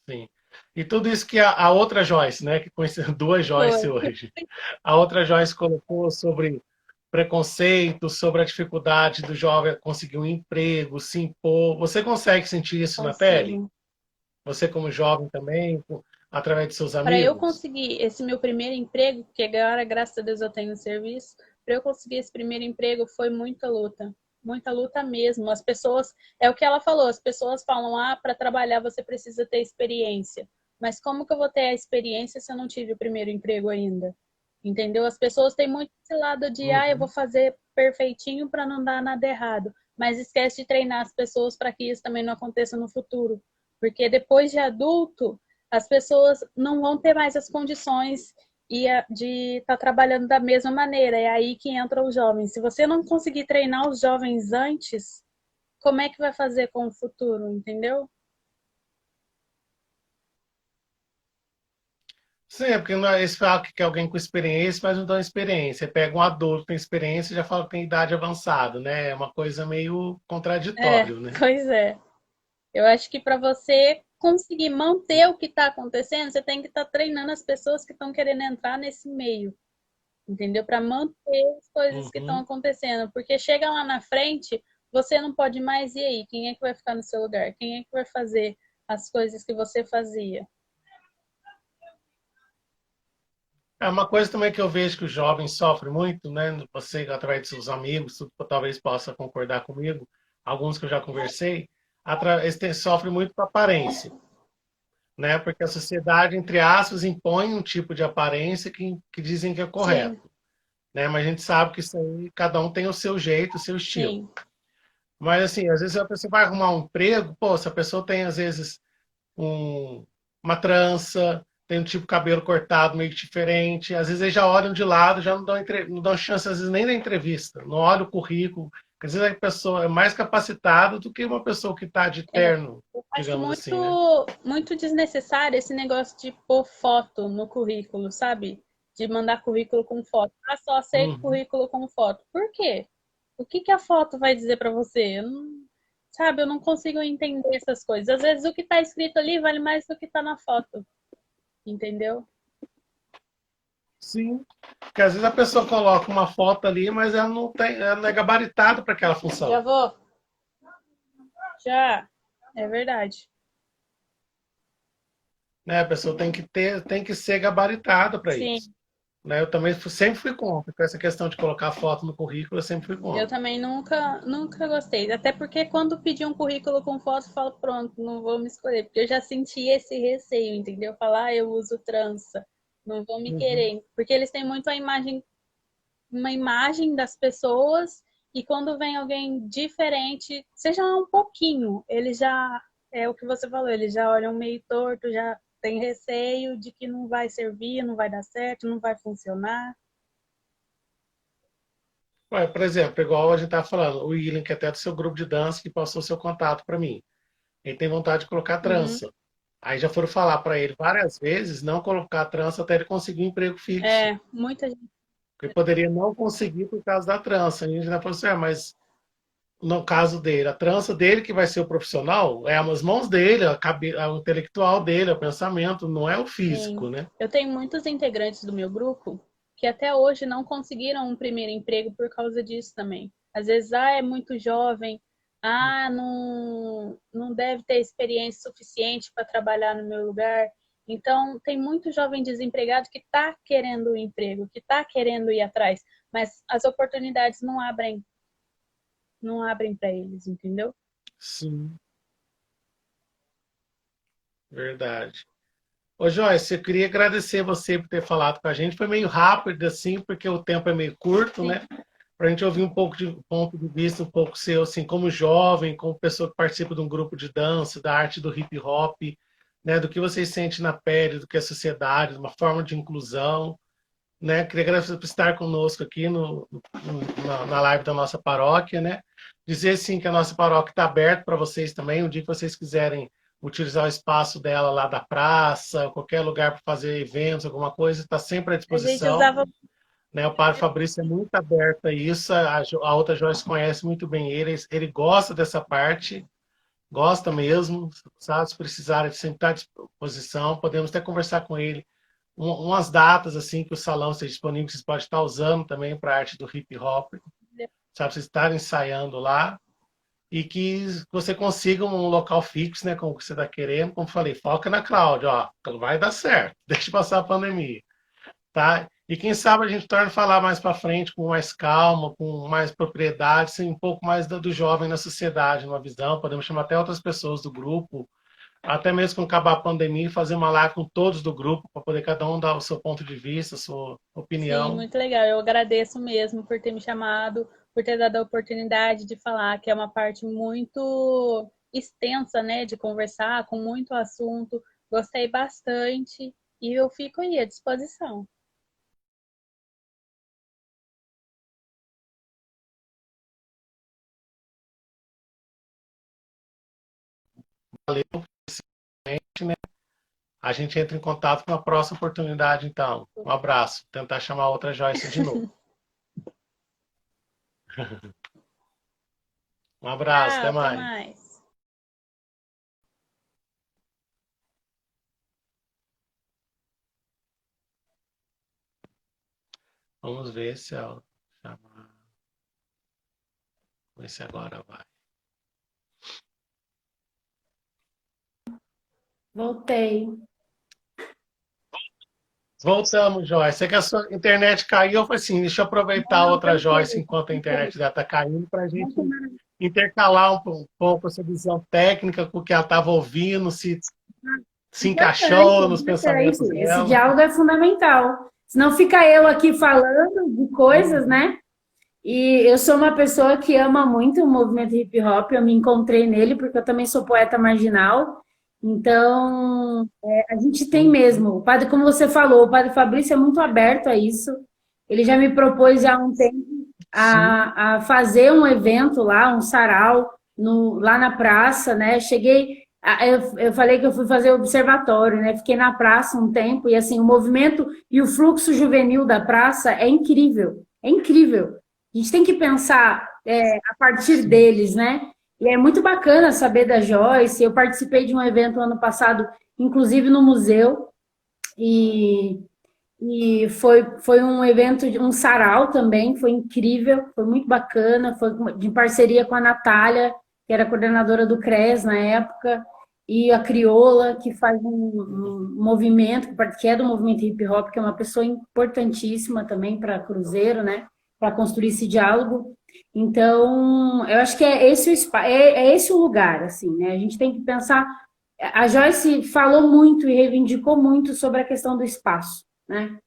A: Sim. E tudo isso que a outra Joyce, né, que conhece duas Joyce
C: Foi.
A: hoje, a outra Joyce colocou sobre preconceito, sobre a dificuldade do jovem conseguir um emprego, se impor. Você consegue sentir isso na pele?
C: Consigo.
A: Você como jovem também, através de seus
C: Para eu
A: amigos?
C: conseguir esse meu primeiro emprego, que agora, graças a Deus, eu tenho serviço, para eu conseguir esse primeiro emprego foi muita luta mesmo. As pessoas, é o que ela falou, as pessoas falam, ah, para trabalhar você precisa ter experiência. Mas como que eu vou ter a experiência se eu não tive o primeiro emprego ainda? Entendeu? As pessoas têm muito esse lado de, ah, eu vou
A: Uhum.
C: fazer perfeitinho para não dar nada errado, mas esquece de treinar as pessoas para que isso também não aconteça no futuro. Porque depois de adulto, as pessoas não vão ter mais as condições de estar trabalhando da mesma maneira. É aí que entram os jovens. Se você não conseguir treinar os jovens antes, como é que vai fazer com o futuro, entendeu?
A: Sim, é porque eles falam que quer alguém com experiência, mas não dão experiência. Pega um adulto que tem experiência e já fala que tem idade avançada, né? É uma coisa meio
C: É,
A: contraditório, né?
C: pois é. Eu acho que para você conseguir manter o que está acontecendo, você tem que estar treinando as pessoas que estão querendo entrar nesse meio, entendeu? Para manter as coisas que estão
A: Uhum.
C: acontecendo, porque chega lá na frente, você não pode mais, e aí? Quem é que vai ficar no seu lugar? Quem é que vai fazer as coisas que você fazia?
A: É uma coisa também que eu vejo que os jovens sofrem muito, né? Você, através de seus amigos, tu talvez possa concordar comigo, alguns que eu já conversei, sofrem muito com a aparência, né? Porque a sociedade, entre aspas, impõe um tipo de aparência que dizem que é
C: Sim,
A: correto, né? Mas a gente sabe que isso aí, cada um tem o seu jeito, o seu estilo.
C: sim,
A: Mas, assim, às vezes a pessoa vai arrumar um emprego, pô, se a pessoa tem, às vezes, um- uma trança, tem um tipo de cabelo cortado meio diferente. Às vezes eles já olham de lado, já não dão chance, às vezes, nem da entrevista, não olham o currículo. Às vezes a pessoa é mais capacitada do que uma pessoa que está de
C: é.
A: terno,
C: Eu acho
A: digamos assim, né?
C: muito desnecessário esse negócio de pôr foto no currículo, sabe? De mandar currículo com foto. Ah, só aceito
A: Uhum.
C: currículo com foto. Por quê? O que que a foto vai dizer para você? Eu não, sabe, eu não consigo entender essas coisas. Às vezes o que está escrito ali vale mais do que está na foto, entendeu?
A: Sim, porque às vezes a pessoa coloca uma foto ali, mas ela não tem, ela não é gabaritada para aquela
C: Já
A: função,
C: vou? Já. É verdade.
A: né? A pessoa tem que ser gabaritada para isso.
C: Sim.
A: Né? Eu também sempre fui contra, com essa questão de colocar foto no currículo, eu sempre fui
C: Eu
A: contra.
C: também nunca gostei. Até porque quando pedi um currículo com foto, eu falo, pronto, não vou me escolher. Porque eu já senti esse receio, entendeu? Falar, ah, eu uso trança, não vão me
A: Uhum.
C: querer. Porque eles têm muito uma imagem das pessoas, e quando vem alguém diferente, seja um pouquinho, eles já, é o que você falou, eles já olham meio torto, já tem receio de que não vai servir, não vai dar certo, não vai funcionar.
A: Ué, por exemplo, igual a gente estava falando, o William, que é até do seu grupo de dança, que passou seu contato para mim. Ele tem vontade de colocar
C: Uhum.
A: trança. Aí já foram falar para ele várias vezes não colocar trança até ele conseguir um emprego fixo.
C: É, muita gente.
A: Porque poderia não conseguir por causa da trança. A gente já falou assim, mas no caso dele, a trança dele que vai ser o profissional, é as mãos dele, o intelectual dele, o pensamento, não é o
C: Sim.
A: físico, né?
C: Eu tenho muitos integrantes do meu grupo que até hoje não conseguiram um primeiro emprego por causa disso também. Às vezes, é muito jovem, não deve ter experiência suficiente para trabalhar no meu lugar. Então, tem muito jovem desempregado que está querendo um emprego, que está querendo ir atrás, mas as oportunidades não abrem para eles, entendeu?
A: Sim, verdade. Ô Joyce, eu queria agradecer você por ter falado com a gente. Foi meio rápido, assim, porque o tempo é meio curto,
C: Sim.
A: né? Para a gente ouvir um pouco de ponto de vista, um pouco seu, assim, como jovem, como pessoa que participa de um grupo de dança, da arte do hip hop, né? Do que você sente na pele, do que é a sociedade, uma forma de inclusão, né? Queria agradecer por estar conosco aqui na live da nossa paróquia, né? Dizer, sim, que a nossa paróquia está aberta para vocês também, um dia que vocês quiserem utilizar o espaço dela lá da praça, qualquer lugar para fazer eventos, alguma coisa, está sempre à
C: A gente
A: disposição,
C: usava.
A: né? O padre Fabrício é muito aberto a isso, a outra Joyce conhece muito bem ele gosta dessa parte, gosta mesmo, sabe? Se precisarem, sempre está à disposição, podemos até conversar com ele umas datas assim que o salão esteja disponível, que vocês podem estar usando também para a arte do hip hop, sabe? Vocês estarem ensaiando lá e que você consiga um local fixo, né? Como você está querendo, como falei, foca na Cláudia, ó, vai dar certo, deixa passar a pandemia, tá? E quem sabe a gente torna a falar mais para frente, com mais calma, com mais propriedade, assim, um pouco mais do jovem na sociedade, numa visão. Podemos chamar até outras pessoas do grupo, até mesmo quando acabar a pandemia, fazer uma live com todos do grupo, para poder cada um dar o seu ponto de vista, a sua
C: Sim,
A: opinião.
C: muito legal. Eu agradeço mesmo por ter me chamado, por ter dado a oportunidade de falar, que é uma parte muito extensa, né, de conversar, com muito assunto. Gostei bastante e eu fico aí à disposição.
A: Valeu, né? A gente entra em contato com a próxima oportunidade, então. Um abraço. Tentar chamar outra Joyce de novo. Um abraço,
C: Tchau,
A: até
C: até
A: mais.
C: mais.
A: Vamos ver se ela chamar. Vamos ver se agora vai.
B: Voltei.
A: Voltamos, Joyce. É que a sua internet caiu. Eu falei assim: deixa eu aproveitar a
B: Não,
A: outra
B: perfeito,
A: Joyce enquanto a internet
B: perfeito.
A: dela está caindo, para a gente
B: Muito maravilhoso.
A: intercalar um pouco essa visão técnica com o que ela estava ouvindo, se
B: Importante,
A: encaixou nos pensamentos
B: esse
A: dela.
B: diálogo é fundamental. Senão fica eu aqui falando de coisas, né? E eu sou uma pessoa que ama muito o movimento hip hop, eu me encontrei nele porque eu também sou poeta marginal. Então, a gente tem
A: Uhum.
B: mesmo, o padre, como você falou, o padre Fabrício é muito aberto a isso. Ele já me propôs já há um tempo
A: Sim,
B: a fazer um evento lá, um sarau, lá na praça, né? Eu falei que eu fui fazer observatório, né? Fiquei na praça um tempo e assim, o movimento e o fluxo juvenil da praça é incrível, é incrível. A gente tem que pensar a partir
A: sim.
B: deles, né? E é muito bacana saber da Joyce. Eu participei de um evento ano passado, inclusive no museu, e, e foi um evento, um sarau também, foi incrível, foi muito bacana, foi de parceria com a Natália, que era coordenadora do CRES na época, e a Crioula, que faz um movimento, que é do movimento hip hop, que é uma pessoa importantíssima também para Cruzeiro, né? Para construir esse diálogo. Então, eu acho que é esse é esse o lugar, assim, né? A gente tem que pensar. A Joyce falou muito e reivindicou muito sobre a questão do espaço, né?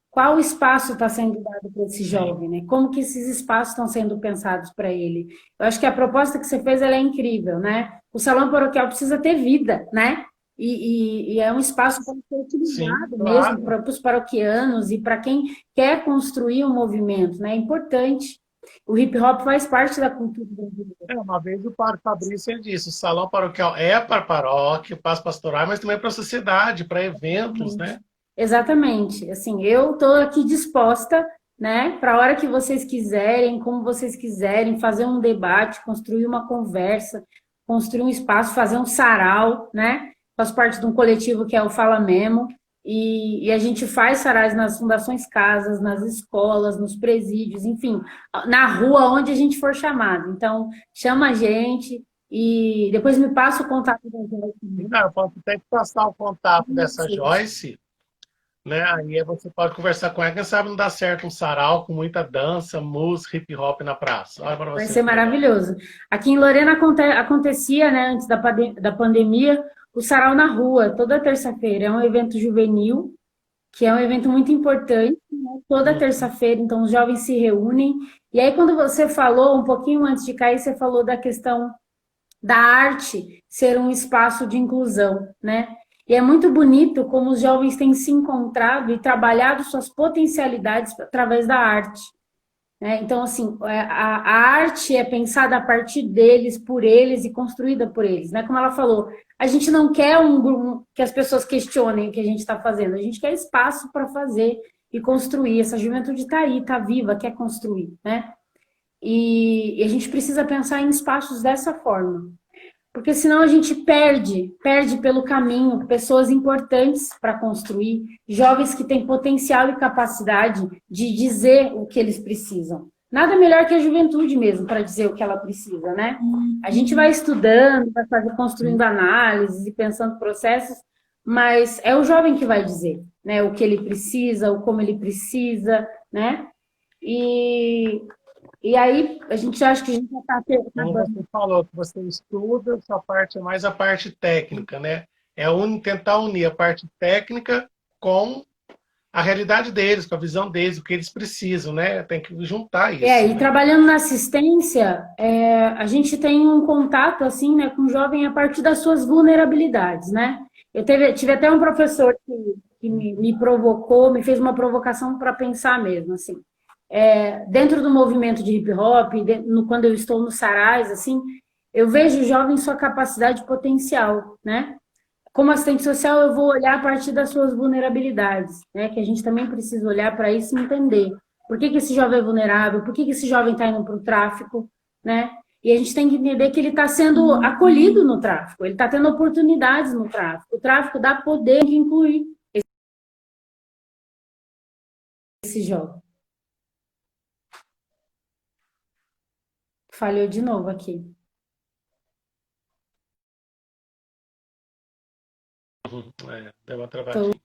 B: Qual espaço está sendo dado para esse
A: Sim.
B: jovem, né? Como que esses espaços estão sendo pensados para ele? Eu acho que a proposta que você fez ela é incrível, né? O salão paroquial precisa ter vida, né? E é um espaço para ser
A: Sim,
B: utilizado mesmo
A: claro.
B: para os paroquianos e para quem quer construir um movimento, né? É importante. O hip hop faz parte da cultura brasileira.
A: Uma vez o padre Fabrício ele disse, o salão paroquial é para a paróquia, para as pastorais, mas também para a sociedade, para eventos, né?
B: Exatamente. Assim, eu estou aqui disposta, né, para a hora que vocês quiserem, como vocês quiserem, fazer um debate, construir uma conversa, construir um espaço, fazer um sarau, né? Faço parte de um coletivo que é o Fala Memo, e a gente faz sarais nas fundações casas, nas escolas, nos presídios, enfim, na rua onde a gente for chamado. Então, chama a gente e depois me passa o contato da gente.
A: Não, eu posso até te passar o contato dessa Joyce, né? Aí você pode conversar com ela, quem sabe não dá certo um sarau com muita dança, música, hip hop na praça. Olha para
B: Vai
A: você.
B: ser maravilhoso. Aqui em Lorena acontecia, né, antes da pandemia, o sarau na rua, toda terça-feira. É um evento juvenil, que é um evento muito importante, né? Toda terça-feira, então os jovens se reúnem. E aí, quando você falou, um pouquinho antes de cair, você falou da questão da arte ser um espaço de inclusão, né? E é muito bonito como os jovens têm se encontrado e trabalhado suas potencialidades através da arte. Então, assim, a arte é pensada a partir deles, por eles e construída por eles, né? Como ela falou, a gente não quer que as pessoas questionem o que a gente está fazendo, a gente quer espaço para fazer e construir. Essa juventude está aí, está viva, quer construir, né? E a gente precisa pensar em espaços dessa forma, porque senão a gente perde pelo caminho pessoas importantes para construir, jovens que têm potencial e capacidade de dizer o que eles precisam. Nada melhor que a juventude mesmo para dizer o que ela precisa, né? A gente vai estudando, vai construindo análises e pensando processos, mas é o jovem que vai dizer, né? O que ele precisa, o como ele precisa, né? E aí, a gente acha que a gente já está
A: Como você falou, que você estuda, sua parte é mais a parte técnica, né? Tentar unir a parte técnica com a realidade deles, com a visão deles, o que eles precisam, né? Tem que juntar isso.
B: E trabalhando na assistência, a gente tem um contato, assim, né, com o jovem a partir das suas vulnerabilidades, né? Eu tive até um professor que me provocou, me fez uma provocação para pensar mesmo, assim. Dentro do movimento de hip hop, quando eu estou nos sarais, assim, eu vejo o jovem sua capacidade potencial, né? Como assistente social, eu vou olhar a partir das suas vulnerabilidades, né? Que a gente também precisa olhar para isso e entender. Por que esse jovem é vulnerável? Por que esse jovem está indo para o tráfico, né? E a gente tem que entender que ele está sendo acolhido no tráfico, ele está tendo oportunidades no tráfico. O tráfico dá poder de incluir esse jovem. Falhou de novo aqui.
A: Deu uma travadinha.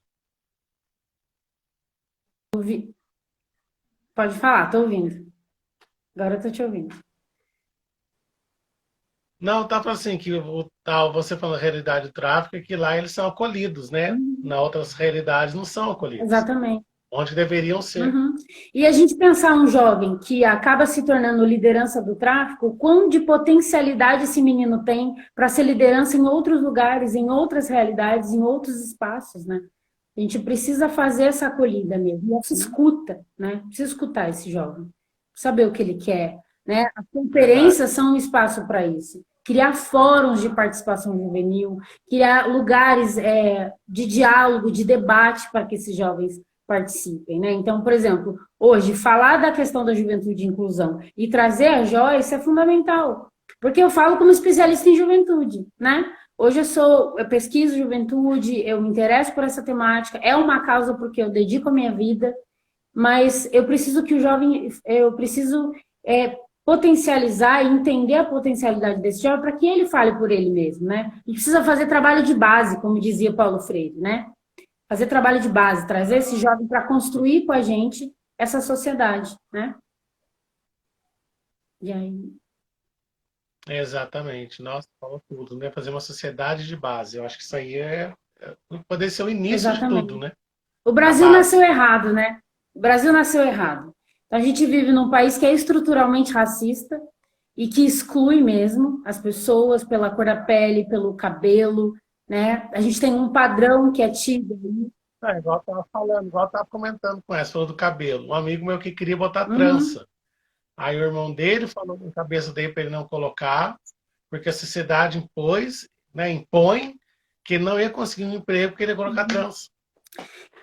B: Pode falar, tô ouvindo. Agora eu tô te ouvindo.
A: Não, tá falando assim, que você falando da realidade do tráfico, é que lá eles são acolhidos, né? Na outras realidades não são acolhidos.
B: Exatamente.
A: Onde deveriam ser.
B: E a gente pensar um jovem que acaba se tornando liderança do tráfico, quão de potencialidade esse menino tem para ser liderança em outros lugares, em outras realidades, em outros espaços, né? A gente precisa fazer essa acolhida mesmo, e essa escuta, né? Precisa escutar esse jovem, saber o que ele quer, né? As conferências são um espaço para isso. Criar fóruns de participação juvenil, criar lugares de diálogo, de debate para que esses jovens participem, né? Então, por exemplo, hoje, falar da questão da juventude e inclusão e trazer a Joyce é fundamental, porque eu falo como especialista em juventude, né? Hoje eu pesquiso juventude, eu me interesso por essa temática, é uma causa porque eu dedico a minha vida, mas eu preciso que o jovem, potencializar e entender a potencialidade desse jovem para que ele fale por ele mesmo, né? E precisa fazer trabalho de base, como dizia Paulo Freire, né? Fazer trabalho de base, trazer esse jovem para construir com a gente essa sociedade, né? E aí...
A: Exatamente. Nossa, falou tudo, né? Fazer uma sociedade de base. Eu acho que isso aí poder ser o início de tudo, né?
B: O Brasil nasceu errado, né? O Brasil nasceu errado. Então, a gente vive num país que é estruturalmente racista e que exclui mesmo as pessoas pela cor da pele, pelo cabelo, né? A gente tem um padrão que é tido.
A: Igual eu estava falando, igual eu estava comentando com essa, falou do cabelo. Um amigo meu que queria botar trança. Aí o irmão dele falou na cabeça dele para ele não colocar, porque a sociedade impôs, né, impõe que ele não ia conseguir um emprego porque ele ia colocar trança.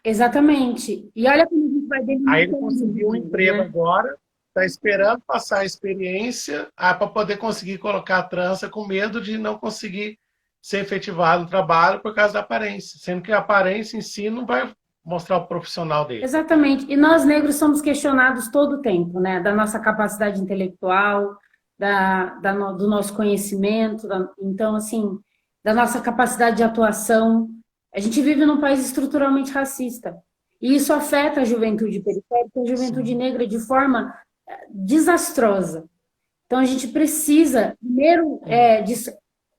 B: Exatamente. E olha como a gente vai
A: Aí ele
B: delimitando
A: conseguiu um
B: dinheiro,
A: emprego
B: né?
A: agora, está esperando passar a experiência para poder conseguir colocar a trança com medo de não conseguir ser efetivado no trabalho por causa da aparência, sendo que a aparência em si não vai mostrar o profissional dele.
B: Exatamente. E nós negros somos questionados todo o tempo, né? Da nossa capacidade intelectual, do nosso conhecimento, então, assim, da nossa capacidade de atuação. A gente vive num país estruturalmente racista. E isso afeta a juventude periférica, a juventude
A: Sim.
B: negra de forma desastrosa. Então, a gente precisa, primeiro,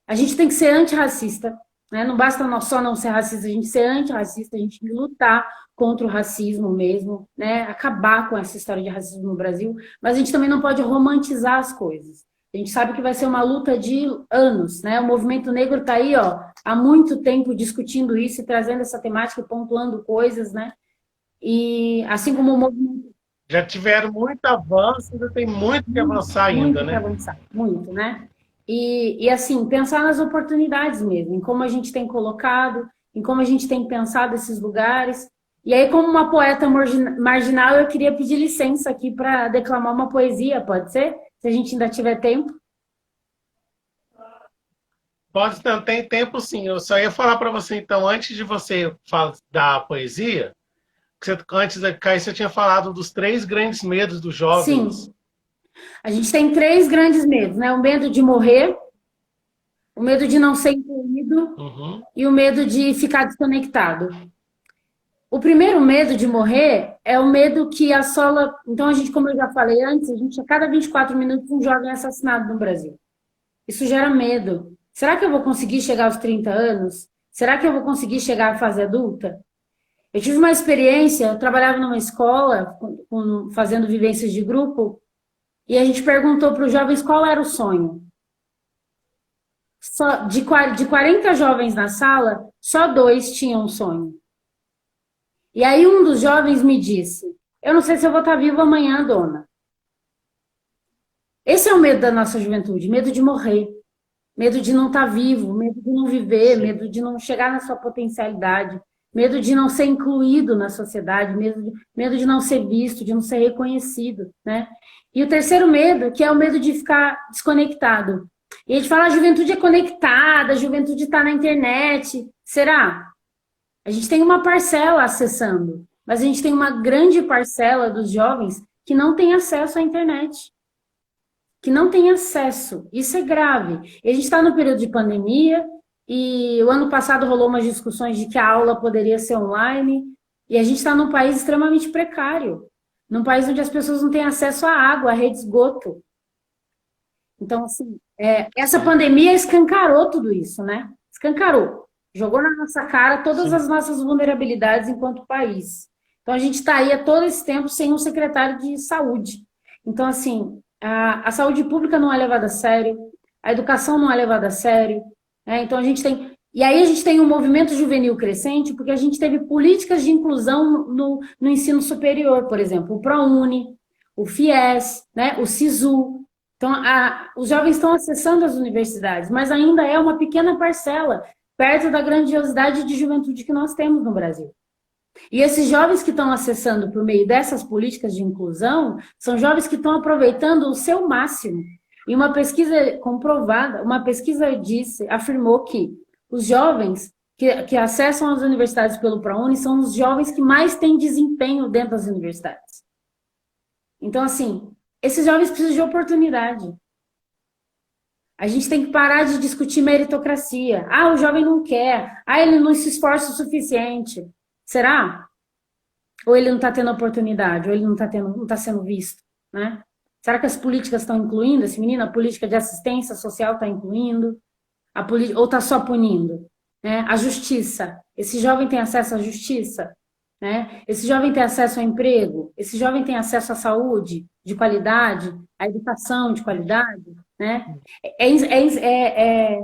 B: a gente tem que ser antirracista, né? Não basta só não ser racista, a gente ser antirracista, a gente tem que lutar contra o racismo mesmo, né? Acabar com essa história de racismo no Brasil, mas a gente também não pode romantizar as coisas. A gente sabe que vai ser uma luta de anos, né? O movimento negro está aí, ó, há muito tempo discutindo isso e trazendo essa temática e pontuando coisas, né? E assim como o movimento
A: Já tiveram muito avanço, ainda tem muito que avançar ainda,
B: muito que
A: né?
B: avançar, muito, né? E assim, pensar nas oportunidades mesmo, em como a gente tem colocado, em como a gente tem pensado esses lugares. E aí, como uma poeta marginal, eu queria pedir licença aqui para declamar uma poesia, pode ser? Se a gente ainda tiver tempo.
A: Pode, não, tem tempo sim. Eu só ia falar para você, então, antes de você falar da poesia, que você, antes da Caí, você tinha falado dos 3 grandes medos dos jovens.
B: Sim, a gente tem três grandes medos, né? O medo de morrer, o medo de não ser incluído
A: Uhum.
B: e o medo de ficar desconectado. O primeiro medo de morrer é o medo que assola. Então, a gente, como eu já falei antes, a gente a cada 24 minutos um jovem é assassinado no Brasil. Isso gera medo. Será que eu vou conseguir chegar aos 30 anos? Será que eu vou conseguir chegar à fase adulta? Eu tive uma experiência, eu trabalhava numa escola, fazendo vivências de grupo, e a gente perguntou para os jovens qual era o sonho. Só, de 40 jovens na sala, só 2 tinham um sonho. E aí um dos jovens me disse: eu não sei se eu vou estar vivo amanhã, dona. Esse é o medo da nossa juventude, medo de morrer, medo de não estar vivo, medo de não viver,
A: Sim.
B: medo de não chegar na sua potencialidade, medo de não ser incluído na sociedade, medo de não ser visto, de não ser reconhecido, né? E o terceiro medo, que é o medo de ficar desconectado. E a gente fala: a juventude é conectada, a juventude está na internet. Será? A gente tem uma parcela acessando, mas a gente tem uma grande parcela dos jovens que não tem acesso à internet, que não tem acesso. Isso é grave. E a gente está no período de pandemia e o ano passado rolou umas discussões de que a aula poderia ser online e a gente está num país extremamente precário, num país onde as pessoas não têm acesso à água, à rede de esgoto. Então, assim, essa pandemia escancarou tudo isso, né? Escancarou. Jogou na nossa cara todas
A: Sim.
B: as nossas vulnerabilidades enquanto país. Então, a gente está aí há todo esse tempo sem um secretário de saúde. Então, assim, a saúde pública não é levada a sério, a educação não é levada a sério, né? Então, a gente tem... E aí a gente tem um movimento juvenil crescente, porque a gente teve políticas de inclusão no ensino superior, por exemplo, o ProUni, o FIES, né? O SISU. Então, os jovens estão acessando as universidades, mas ainda é uma pequena parcela, perto da grandiosidade de juventude que nós temos no Brasil. E esses jovens que estão acessando por meio dessas políticas de inclusão, são jovens que estão aproveitando o seu máximo. E uma pesquisa comprovada, uma pesquisa afirmou que os jovens que acessam as universidades pelo ProUni são os jovens que mais têm desempenho dentro das universidades. Então, assim, esses jovens precisam de oportunidade. A gente tem que parar de discutir meritocracia. Ah, o jovem não quer. Ah, ele não se esforça o suficiente. Será? Ou ele não está tendo oportunidade? Ou ele não está sendo visto? Né? Será que as políticas estão incluindo esse menino? A política de assistência social está incluindo? Ou está só punindo? Né? A justiça. Esse jovem tem acesso à justiça? Né? Esse jovem tem acesso ao emprego? Esse jovem tem acesso à saúde de qualidade? À educação de qualidade? Né?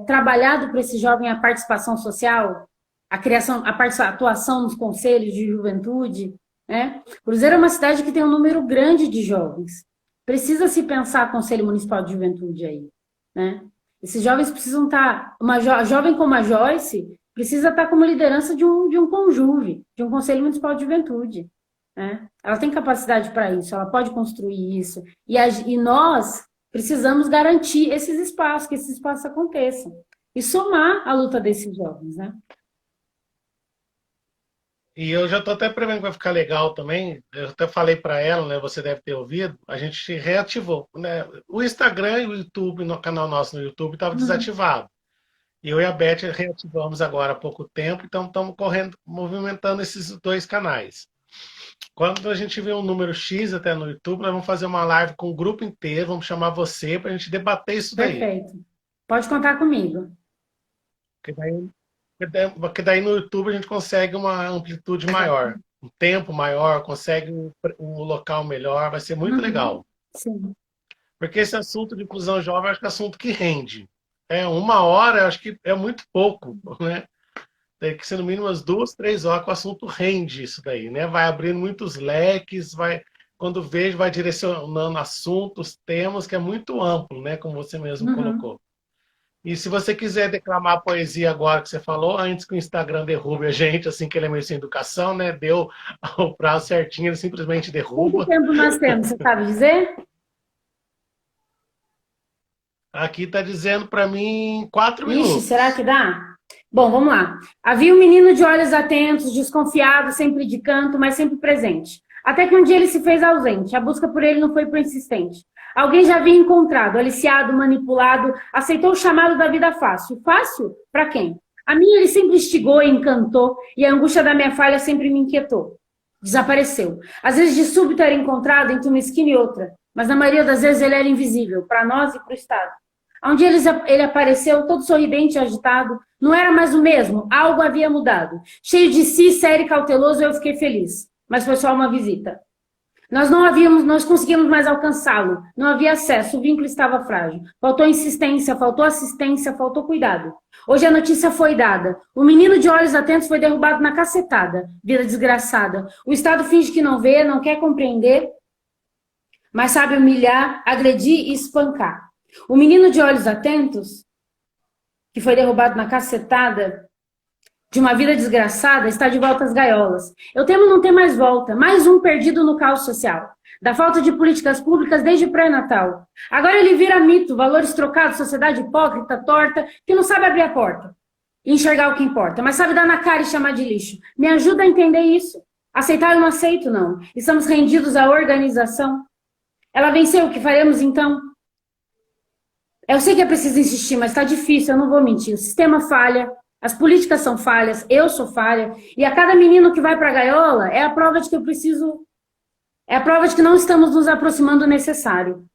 B: Trabalhado para esse jovem a participação social, a criação, a atuação nos conselhos de juventude, né? Cruzeiro é uma cidade que tem um número grande de jovens, Precisa se pensar Conselho Municipal de Juventude aí, né? Esses jovens precisam estar... Uma jovem como a Joyce precisa estar como liderança de um conjuve, de um Conselho Municipal de Juventude, né? Ela tem capacidade para isso, ela pode construir isso. E nós precisamos garantir esses espaços, que esses espaços aconteçam. E somar a luta desses jovens, né?
A: E eu já estou até prevendo que vai ficar legal também. Eu até falei para ela, né? Você deve ter ouvido. A gente reativou, né? O Instagram e o YouTube, no canal nosso no YouTube, estava desativado. E eu e a Beth reativamos agora há pouco tempo, então estamos correndo, movimentando esses dois canais. Quando a gente vê um número X até no YouTube, nós vamos fazer uma live com o grupo inteiro, vamos chamar você para a gente debater isso daí.
B: Perfeito. Pode contar comigo.
A: Porque daí no YouTube a gente consegue uma amplitude maior, um tempo maior, consegue um local melhor, vai ser muito legal.
B: Sim.
A: Porque esse assunto de inclusão jovem, eu acho que é assunto que rende. 1 hora, eu acho que é muito pouco, né? Tem que ser no mínimo umas 2, 3 horas que o assunto rende isso daí, né? Vai abrindo muitos leques, quando vejo, vai direcionando assuntos, temas, que é muito amplo, né? Como você mesmo colocou. E se você quiser declamar a poesia agora que você falou, antes que o Instagram derrube a gente, assim que ele é meio sem educação, né? Deu o prazo certinho, ele simplesmente derruba.
B: Quanto tempo nós temos, você sabe dizer?
A: Aqui está dizendo para mim 4 minutos.
B: Ixi, será que dá? Bom, vamos lá. Havia um menino de olhos atentos, desconfiado, sempre de canto, mas sempre presente. Até que um dia ele se fez ausente. A busca por ele não foi persistente. Alguém já havia encontrado, aliciado, manipulado, aceitou o chamado da vida fácil. Fácil? Para quem? A mim ele sempre instigou e encantou, e a angústia da minha falha sempre me inquietou. Desapareceu. Às vezes de súbito era encontrado entre uma esquina e outra, mas na maioria das vezes ele era invisível, para nós e para o Estado. Um dia ele apareceu, todo sorridente e agitado. Não era mais o mesmo, algo havia mudado. Cheio de si, sério e cauteloso, eu fiquei feliz. Mas foi só uma visita. Nós conseguimos mais alcançá-lo. Não havia acesso, o vínculo estava frágil. Faltou insistência, faltou assistência, faltou cuidado. Hoje a notícia foi dada. O menino de olhos atentos foi derrubado na cacetada. Vida desgraçada. O Estado finge que não vê, não quer compreender, mas sabe humilhar, agredir e espancar. O menino de olhos atentos, que foi derrubado na cacetada de uma vida desgraçada, está de volta às gaiolas. Eu temo não ter mais volta, mais um perdido no caos social, da falta de políticas públicas desde pré-natal. Agora ele vira mito, valores trocados, sociedade hipócrita, torta, que não sabe abrir a porta e enxergar o que importa, mas sabe dar na cara e chamar de lixo. Me ajuda a entender isso. Aceitar eu não aceito, não. Estamos rendidos à organização. Ela venceu, o que faremos então? Eu sei que é preciso insistir, mas está difícil, eu não vou mentir. O sistema falha, as políticas são falhas, eu sou falha, e a cada menino que vai para a gaiola é a prova de que eu preciso... É a prova de que não estamos nos aproximando do necessário.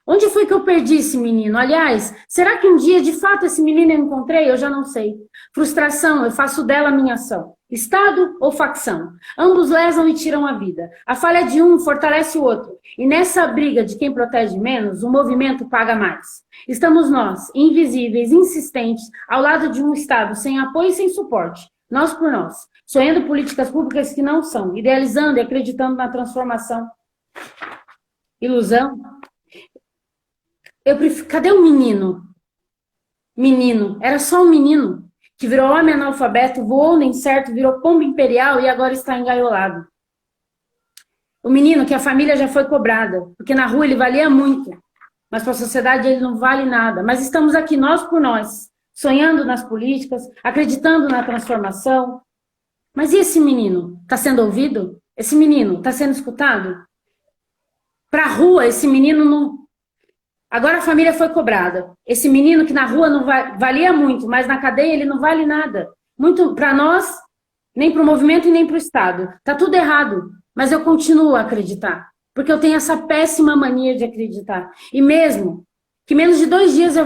B: Onde foi que eu perdi esse menino? Aliás, será que um dia, de fato, esse menino eu encontrei? Eu já não sei. Frustração, eu faço dela minha ação. Estado ou facção? Ambos lesam e tiram a vida. A falha de um fortalece o outro. E nessa briga de quem protege menos, o movimento paga mais. Estamos nós, invisíveis, insistentes, ao lado de um Estado sem apoio e sem suporte. Nós por nós. Sonhando políticas públicas que não são. Idealizando e acreditando na transformação. Ilusão? Cadê o menino? Menino. Era só um menino que virou homem analfabeto, voou no incerto, virou pombo imperial e agora está engaiolado. O menino que a família já foi cobrada, porque na rua ele valia muito, mas para a sociedade ele não vale nada. Mas estamos aqui, nós por nós, sonhando nas políticas, acreditando na transformação. Mas e esse menino? Está sendo ouvido? Esse menino está sendo escutado? Para a rua, esse menino não... Agora a família foi cobrada. Esse menino que na rua não valia muito, mas na cadeia ele não vale nada. Muito para nós, nem para o movimento e nem para o Estado. Tá tudo errado, mas eu continuo a acreditar. Porque eu tenho essa péssima mania de acreditar. E mesmo que menos de 2 dias eu